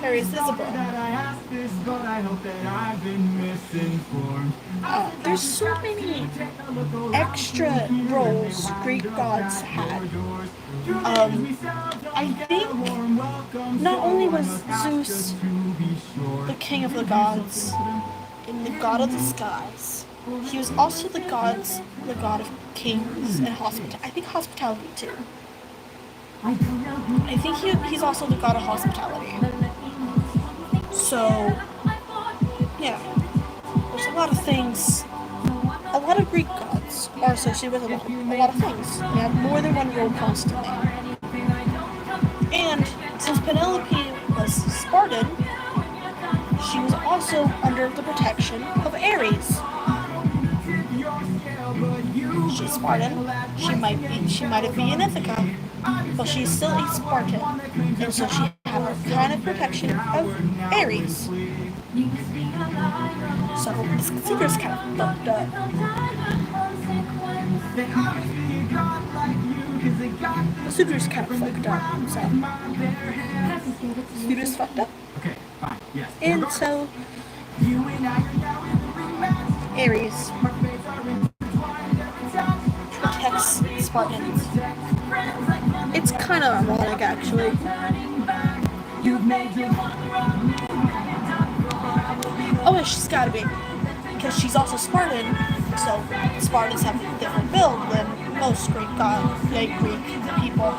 Speaker 2: there is Isabel. There's so many extra roles Greek gods had. I think not only was Zeus the king of the gods and the god of the skies, he was also the god of kings and hospitality. I think hospitality too. I think he's also the god of hospitality. So, yeah, there's a lot of things. A lot of Greek gods are associated with a lot of things. They have more than one role constantly. And since Penelope was Spartan, she was also under the protection of Ares. She's Spartan. She might have been in Ithaca, but she's still a Spartan, and so she had a kind of protection of Ares. So the secret's kind of fucked up. The suitor's kind of fucked up. So the suitor's fucked up. And so Ares protects Spartans. It's kind of ironic, actually. Oh, yeah, she's gotta be. Because she's also Spartan, so Spartans have a different build than most Greek people.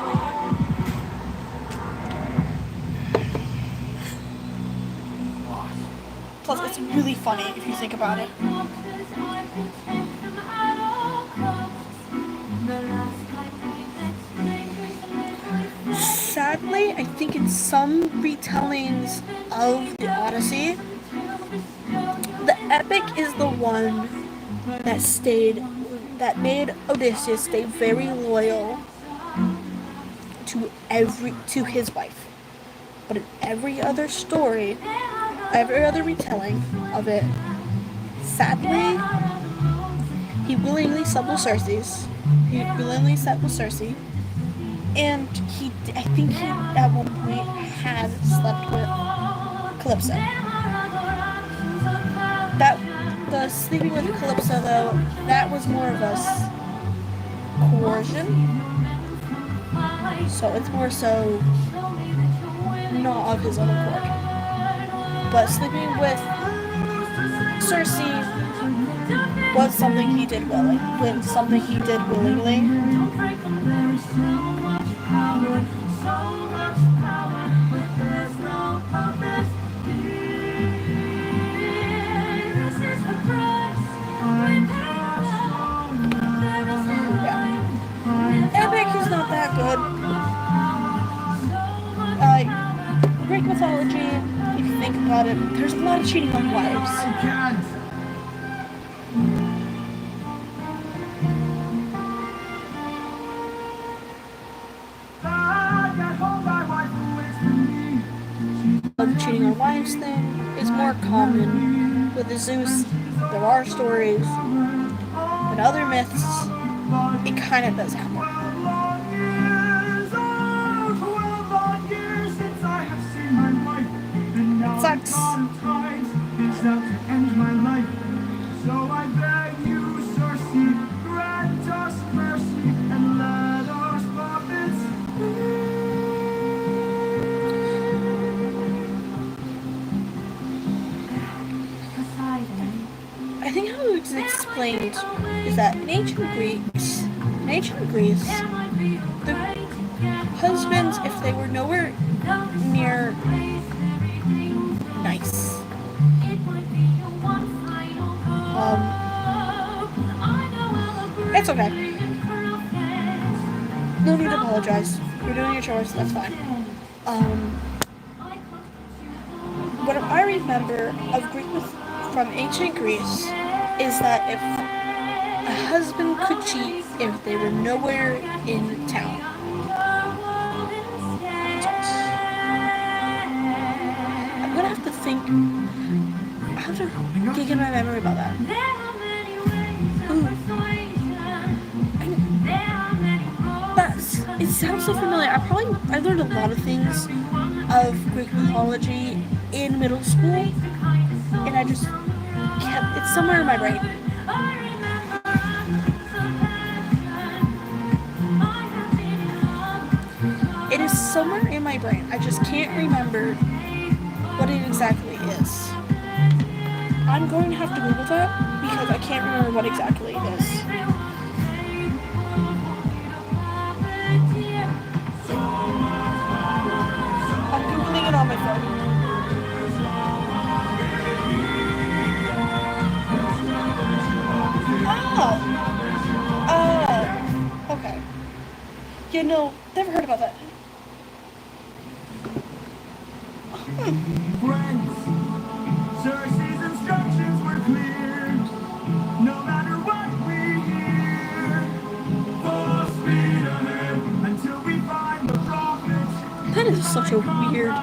Speaker 2: Plus, it's really funny if you think about it. Sadly, I think in some retellings of the Odyssey, the epic is the one that made Odysseus stay very loyal to his wife. But in every other story, every other retelling of it, sadly, he willingly slept with Circe. And I think he at one point had slept with Calypso. The sleeping with Calypso, though, that was more of a coercion. So it's more so not of his own accord. But sleeping with Circe was something he did willingly. Epic is not that good. Greek mythology, if you think about it, there's a lot of cheating on wives. The cheating on wives thing is more common with the Zeus, there are stories, and other myths, it kind of does happen. It sucks.
Speaker 4: So I beg you, Circe, grant us mercy and let us puppets
Speaker 2: I think how it's explained is that in ancient Greece, the husbands, if they were nowhere near nice, it's okay. No need to apologize. You're doing your chores. That's fine. What I remember of from ancient Greece is that if a husband could cheat if they were nowhere in town. I'm gonna have to think. I have to dig in my memory about that. It sounds so familiar. I learned a lot of things of Greek mythology in middle school, and I just kept it's somewhere in my brain. It is somewhere in my brain. I just can't remember what it exactly is. I'm going to have to Google that because I can't remember what exactly it is. I'm Googling it on my phone. Okay. Yeah, no, never heard about that.
Speaker 4: friends. Circe's instructions were clear. No matter what we hear, full speed ahead until we find the prophet.
Speaker 2: That is such a weird.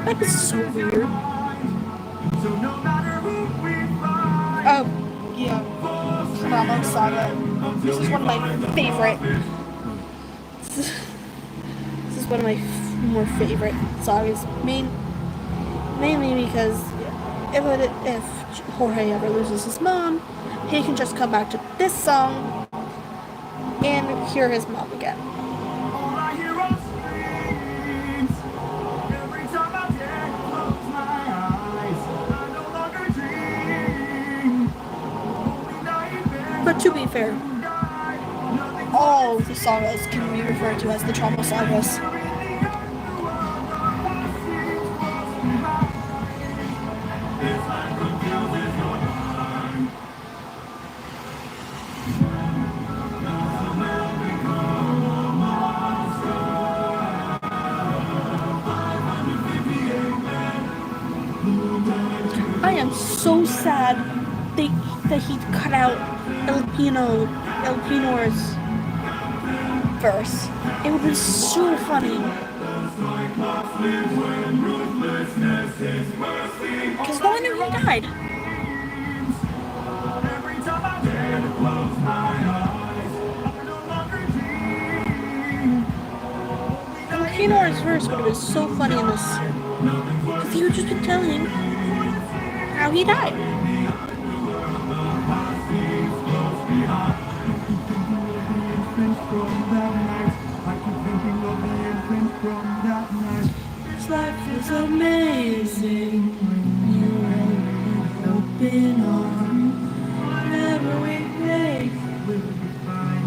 Speaker 2: That is so weird.
Speaker 4: So no matter who we find.
Speaker 2: Oh, yeah. Ramo Saga. This is one of my favorite. This is one of my more favorite sagas. Mainly because if Jorge ever loses his mom, he can just come back to this song and hear his mom again.
Speaker 4: All I hear are screams. Every time I dare close my eyes, I no longer dream. Only nightmares.
Speaker 2: But to be fair, all the sagas can be referred to as the trauma sagas. I am so sad that he cut out Elpinor's verse. It would be so funny. Because no one knew he died. Elpinor's verse would have been so funny in this. Because he would just be telling how he died. This life is amazing when you open arms. Whatever we make, we'll be fine.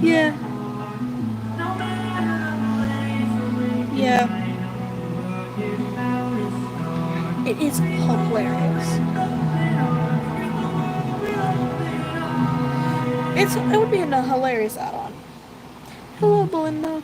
Speaker 2: Yeah. Yeah. It is hilarious. It would be a hilarious add-on. Hello, Belinda.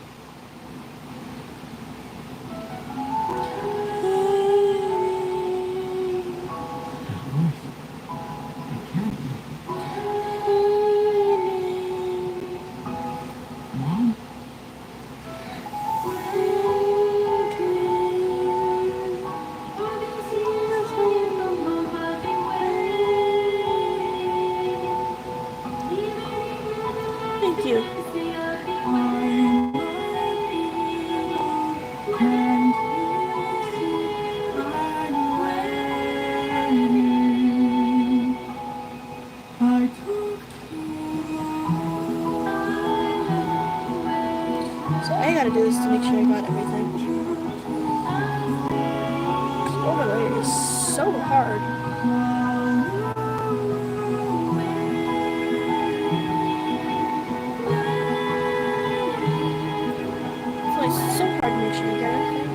Speaker 2: is to make sure I got everything. 'Cause over there is so hard. It's so hard to make sure I get everything.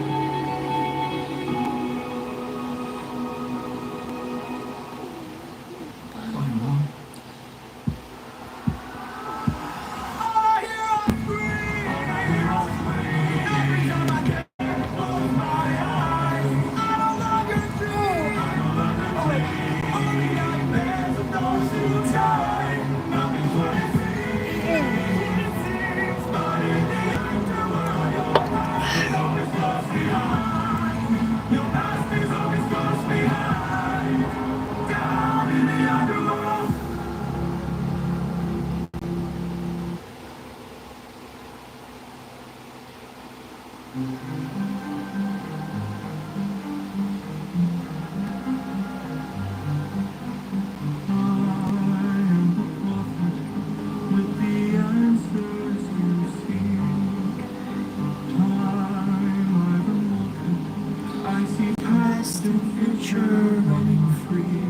Speaker 2: Past the future running free.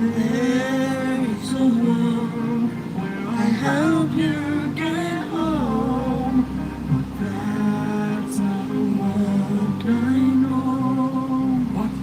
Speaker 2: There is a world where I help you get home. But that's not what I know. What?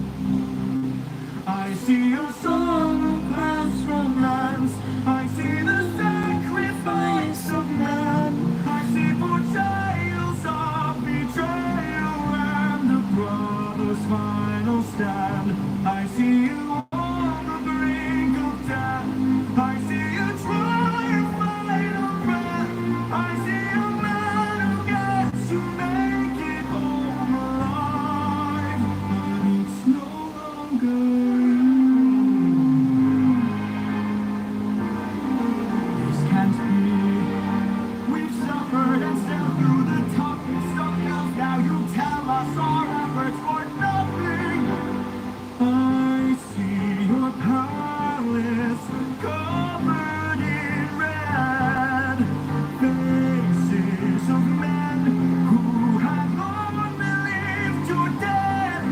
Speaker 2: I see a song of past romance. I see the sacrifice of man. I see portrayals of betrayal and the brother's final stand. I see you on the brink of death. I see you try your final breath. I see a man who gets to make it home alive. But it's no longer you. This can't be. We've suffered and stepped through the toughest of hills. Now you tell us our efforts were nothing. I see your palace covered in red. Faces of men who have long believed you're dead.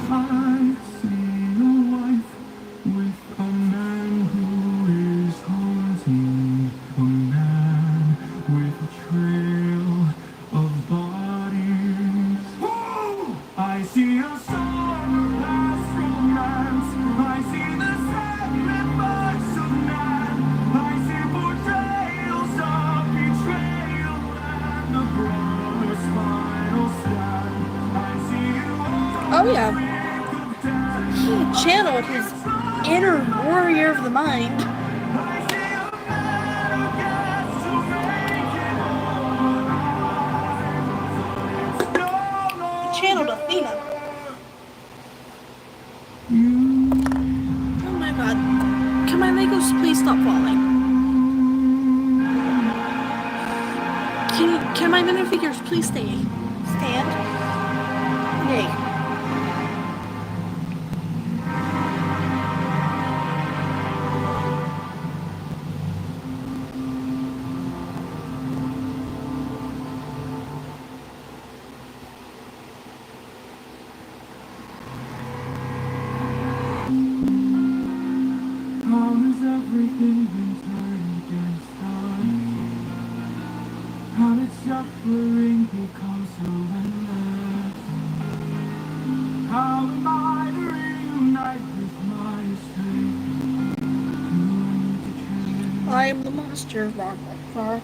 Speaker 2: I see your wife with a man who is haunting. A man with a trail of bodies. I see a song of past romance. I see the sacrifice of man. I see portrayals of betrayal and the brother's final stand. I see you Oh yeah. He channeled his inner warrior of the mind. He channeled Athena. Oh my god. Can my Legos please stop falling? Can my minifigures please stand? Yay.
Speaker 4: How has everything been turned against us? How did suffering become so endless? How am I to reunite with my strength?
Speaker 2: I am the monster of Rockfar.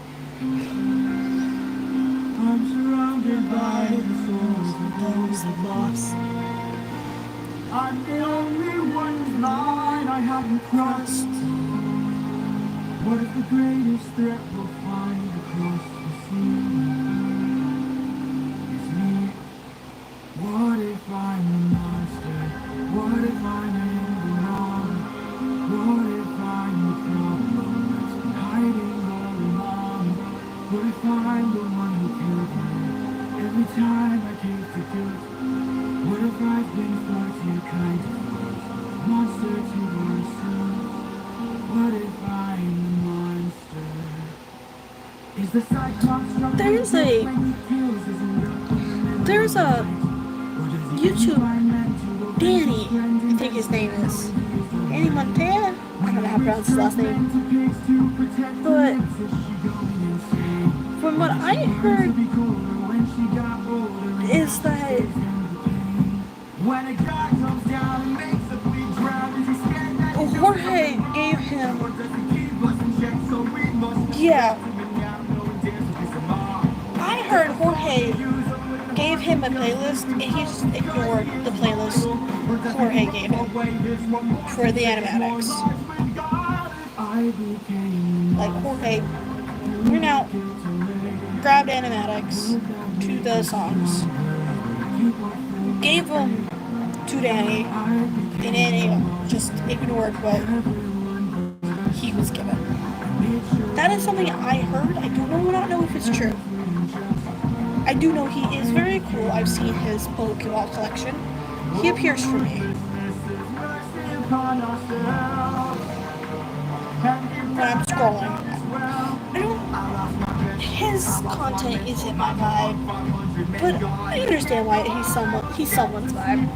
Speaker 4: I'm surrounded by the souls of those I've lost. I'm the only one whose line I haven't crossed. What if the greatest threat we'll find across the sea is me? What if I'm the monster? What if I'm in the wrong? What if I'm the problem that's been hiding all along? What if I'm the one who killed me every time I came to do it? What if I've been far too kind to force monster to ourselves? What if I'm the monster? Is
Speaker 2: there's a YouTube Danny, I think his name is Danny Montana. I don't know how to pronounce his last name, but from what I heard is that Jorge gave him, yeah, I heard Jorge gave him a playlist and he just ignored the playlist Jorge gave him for the animatics. Like, Jorge went out, grabbed animatics to the songs, gave them to Danny, and Danny just ignored what he was given. That is something I heard. I do not know if it's true. I do know he is very cool. I've seen his Pokeball collection. He appears for me when I'm scrolling. His content isn't my vibe, but I understand why he's someone's vibe.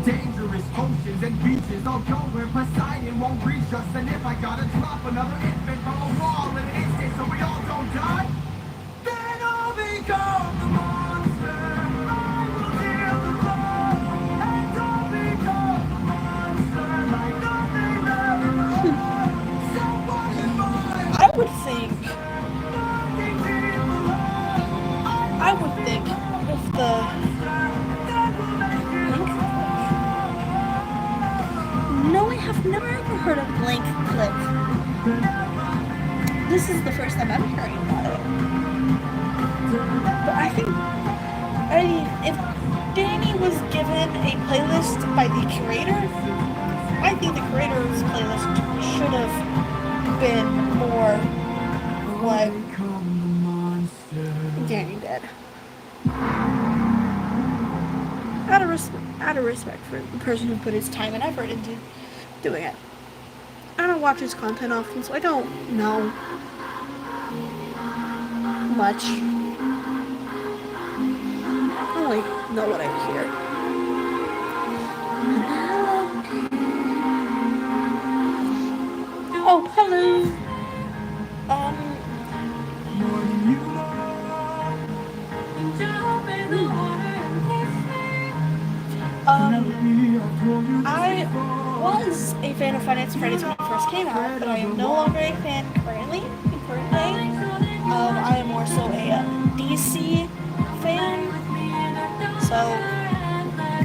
Speaker 2: Dangerous oceans and beaches, I'll go where Poseidon won't reach us. And if I gotta drop another infant from a wall in an instant so we all don't die, then I'll become the monster. I will deal the blow, and I'll become the monster like nothing ever. So what if I would think if the No, I have never ever heard of Blank Clip. This is the first time I'm hearing about it. But if Danny was given a playlist by the creator, I think the creator's playlist should have been more what Danny did. Out of respect for the person who put his time and effort into doing it. I don't watch his content often, so I don't know much. I only know what I hear. Oh, hello. I was a fan of Five Nights at Freddy's when it first came out, but I am no longer a fan currently. I am more so a DC fan. So,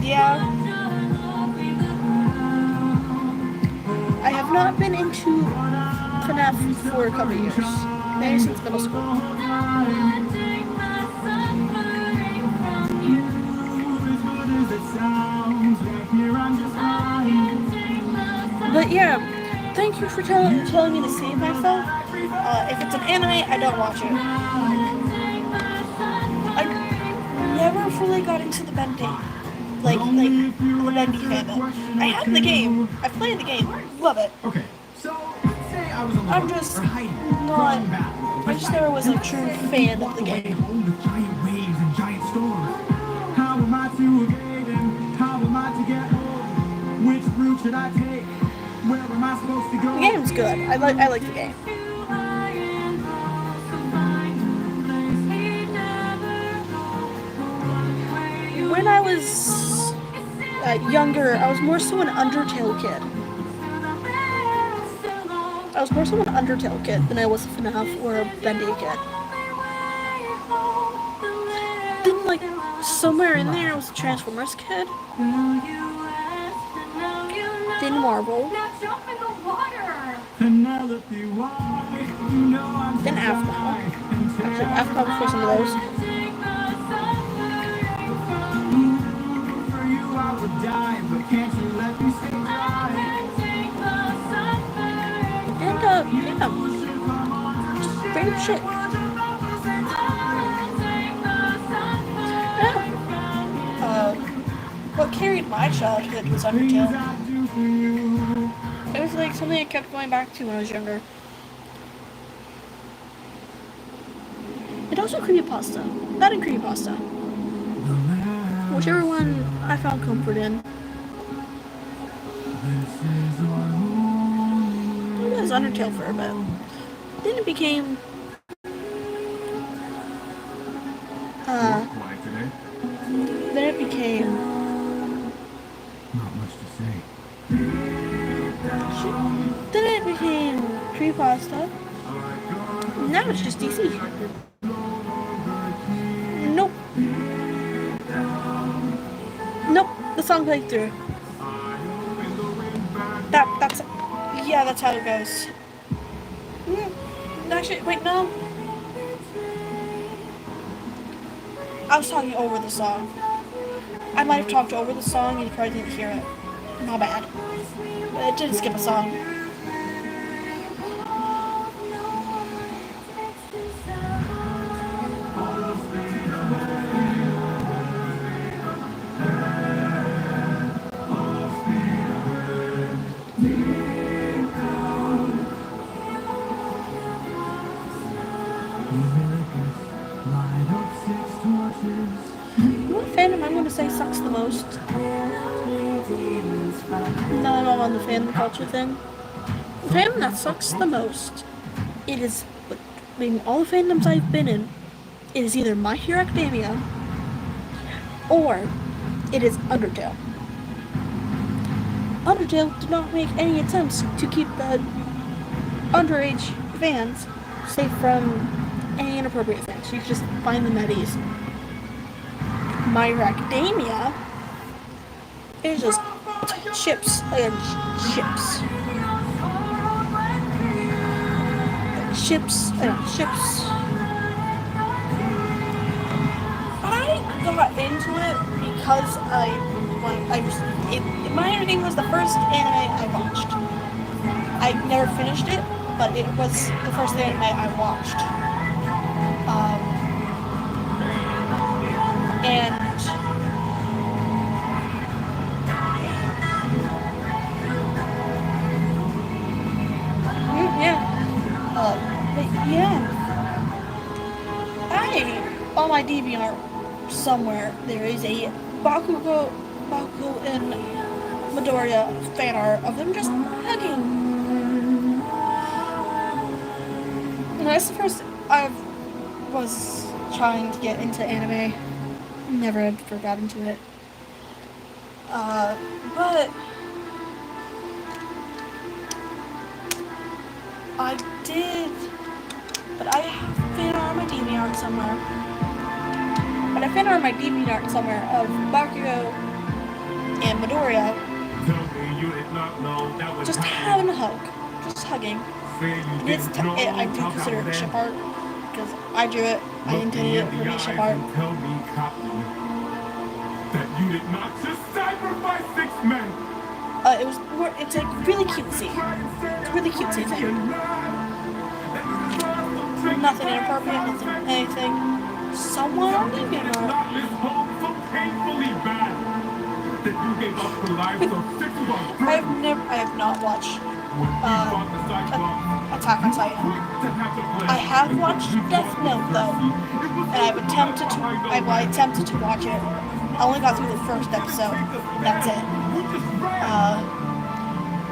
Speaker 2: yeah. I have not been into FNAF for a couple years, maybe since middle school. But yeah, thank you for telling me to save myself. If it's an anime, I don't watch it. I never fully got into the Bendy, like the Bendy fandom. I have the game. I've played the game. Love it.
Speaker 4: Okay, so let's say I was a
Speaker 2: I'm just not. I just never was a true fan of the game.
Speaker 4: With giant waves and giant storms. How am I to evade them? How am I to get home? Which route should I take? Where am I supposed to go?
Speaker 2: The game's good. I like the game. When I was younger, I was more so an Undertale kid. I was more so an Undertale kid than I was a FNAF or a Bendy kid. Then, like, somewhere in there, I was a Transformers kid. Then Marvel. Then AFCOM. Actually, AFCOM before some of those. And, yeah. Just random shit. Yeah. What carried my childhood was Undertale. It was like something I kept going back to when I was younger. And also creepypasta. That and creepypasta. Whichever one I found comfort in. It was Undertale for a bit. Then it became then it became
Speaker 4: Not much to say.
Speaker 2: then it became creepypasta. Now it's just DC. Nope. Nope. The song played through. That's yeah, that's how it goes. Actually, wait, no. I was talking over the song. I might have talked over the song and you probably didn't hear it. My bad. But it didn't skip a song. What fandom I'm gonna say sucks the most? Now I'm all on the fandom culture thing. The fandom that sucks the most, it is, between all the fandoms I've been in, it is either My Hero Academia or it is Undertale. Undertale did not make any attempts to keep the underage fans safe from any inappropriate things. You can just find them at ease. My Hero Academia is just chips and chips. Chips and chips. I got into it because My Hero Academia was the first anime I watched. I never finished it, but it was the first anime I watched. And on my DVR somewhere there is a Bakugo and Midoriya fan art of them just hugging. And that's the first I was trying to get into anime. Never ever got into it. But I did. But I have fan art on my DVR somewhere. But I found art on my DVR somewhere of Bakugo and Midoriya just having a hug, just hugging. And I do consider it ship art because I drew it. I intended it for me ship art.
Speaker 4: That you did not just sacrifice 6 men.
Speaker 2: It's like really cutesy. It's really cutesy thing. Nothing inappropriate, nothing anything. Someone on DVR. I have not watched Attack on Titan. I have watched Death Note though, and I attempted to watch it. I only got through the first episode. That's it.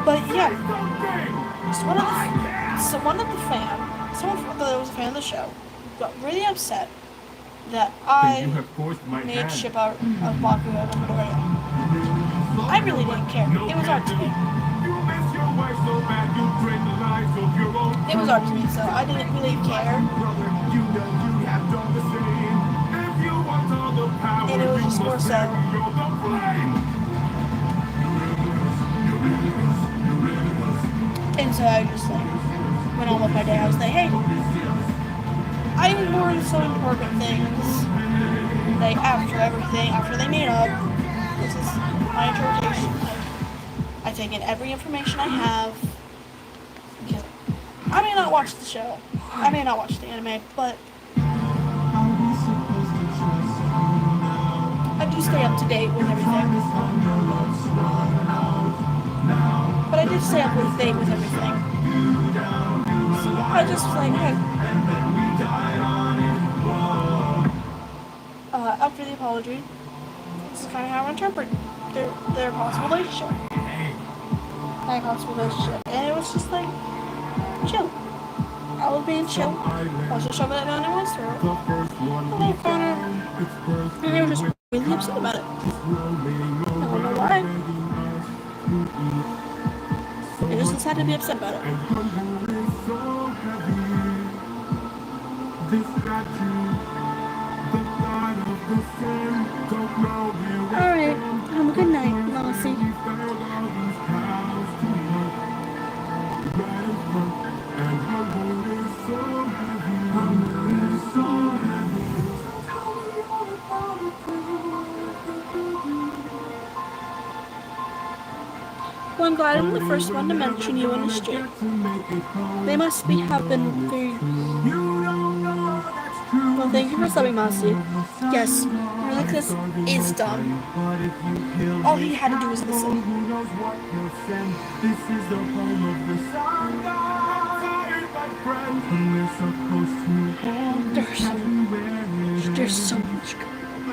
Speaker 2: But yeah, someone that was a fan of the show got really upset that I made ship art of Bakugo and Midoriya. I really didn't care. It was art to me. It was art to me, so I didn't really care. And it was just more so. And so I just went on with my day. I was like, hey, I ignored some important things. Like after they made up, this is my interpretation. I take in every information I have. Because I may not watch the show. I may not watch the anime, but I do stay up to date with everything. But I did to stay up with date with everything. So I just was like, hey. After the apology, this is kind of how I interpret their possible relationship. My possible relationship. And it was just like, chill. I was being chill. I was just shoving that down everyone's throat. And they were just really upset about it. I don't know why. They just decided to be upset about it. Alright, have a good night, Mousy. Well, I'm glad I'm the first one to mention you in the street. They must have been very... Well, thank you for subbing, Mousy. Yes, Relicus is dumb. All he had to do was listen. There's so much going on.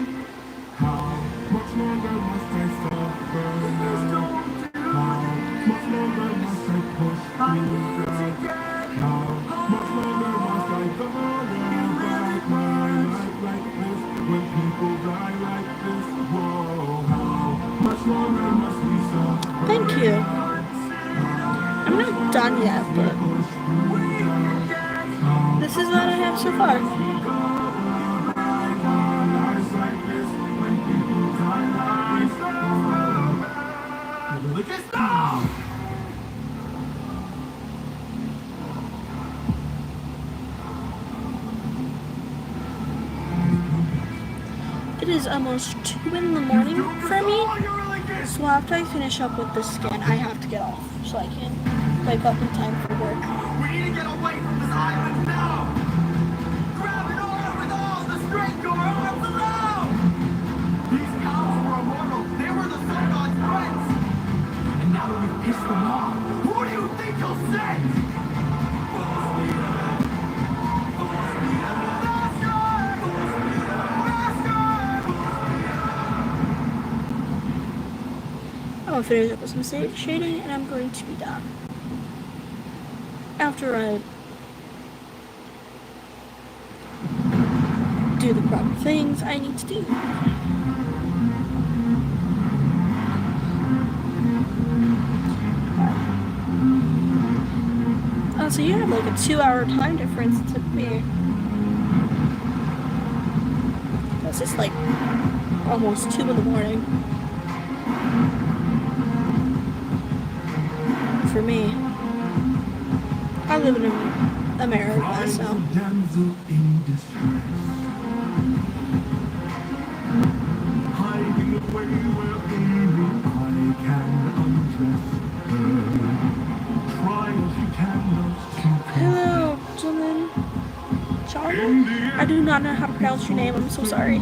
Speaker 2: How much longer must I suffer now? How much longer must I push through that? How much longer must I go about my life like this? When people die like this, whoa, how much longer must we suffer? Thank you. I'm not done yet, but this is what I have so far. It is almost 2 in the morning for me, so after I finish up with this scan, I have to get off so I can wake up in time for work.
Speaker 4: We need to get away from this island now! Grab an order with all the strength your arms allow! These cows were immortal. They were the sun god's friends. And now that we've pissed them off, who do you think you'll send?
Speaker 2: I'm gonna finish up with some shading and I'm going to be done. After I do the proper things I need to do. Oh, so you have like a 2-hour time difference to me. That's just like almost 2 in the morning. For me. I live in America, so. Hello, gentlemen. Charlie? I do not know how to pronounce your name. I'm so sorry.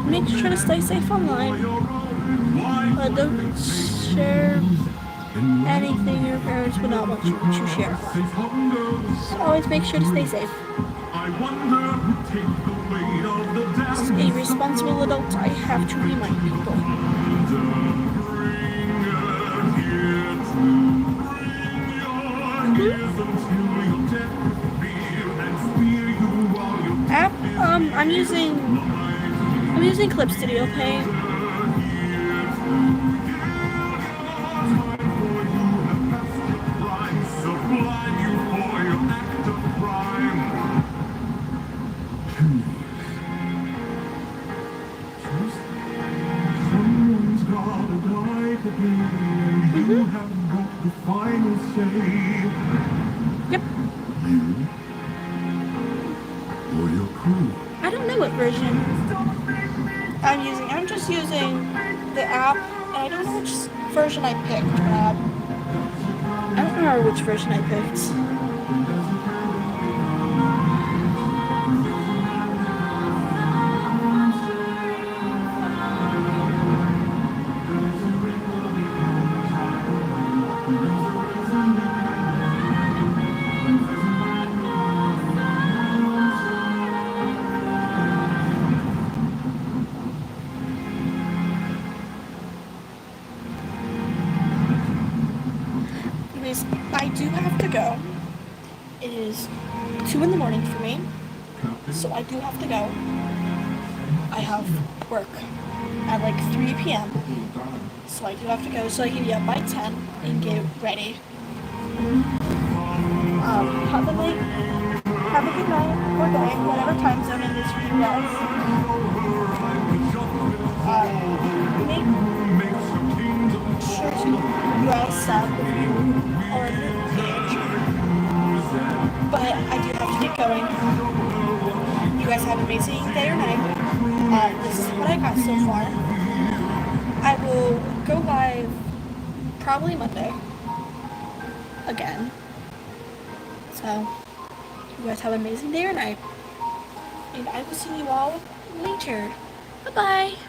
Speaker 2: Make sure to stay safe online. Don't share anything your parents would not want you to share. So always make sure to stay safe. As a responsible adult, I have to remind people. App? I'm using Clip Studio Paint. what version I'm using. I'm just using the app, and I don't know which version I picked. I don't remember which version I picked. Anyways, I do have to go. It is 2 in the morning for me, so I do have to go. I have work at like 3 p.m., so I do have to go so I can be up by 10 and get ready. Have a good night or day, whatever time zone it is for you guys. Make sure to dress up if you are in the page. But I do have to get going. You guys have an amazing day or night. This is what I got so far. I will go live probably Monday again. So, you guys have an amazing day or night. And I will see you all later. Bye-bye.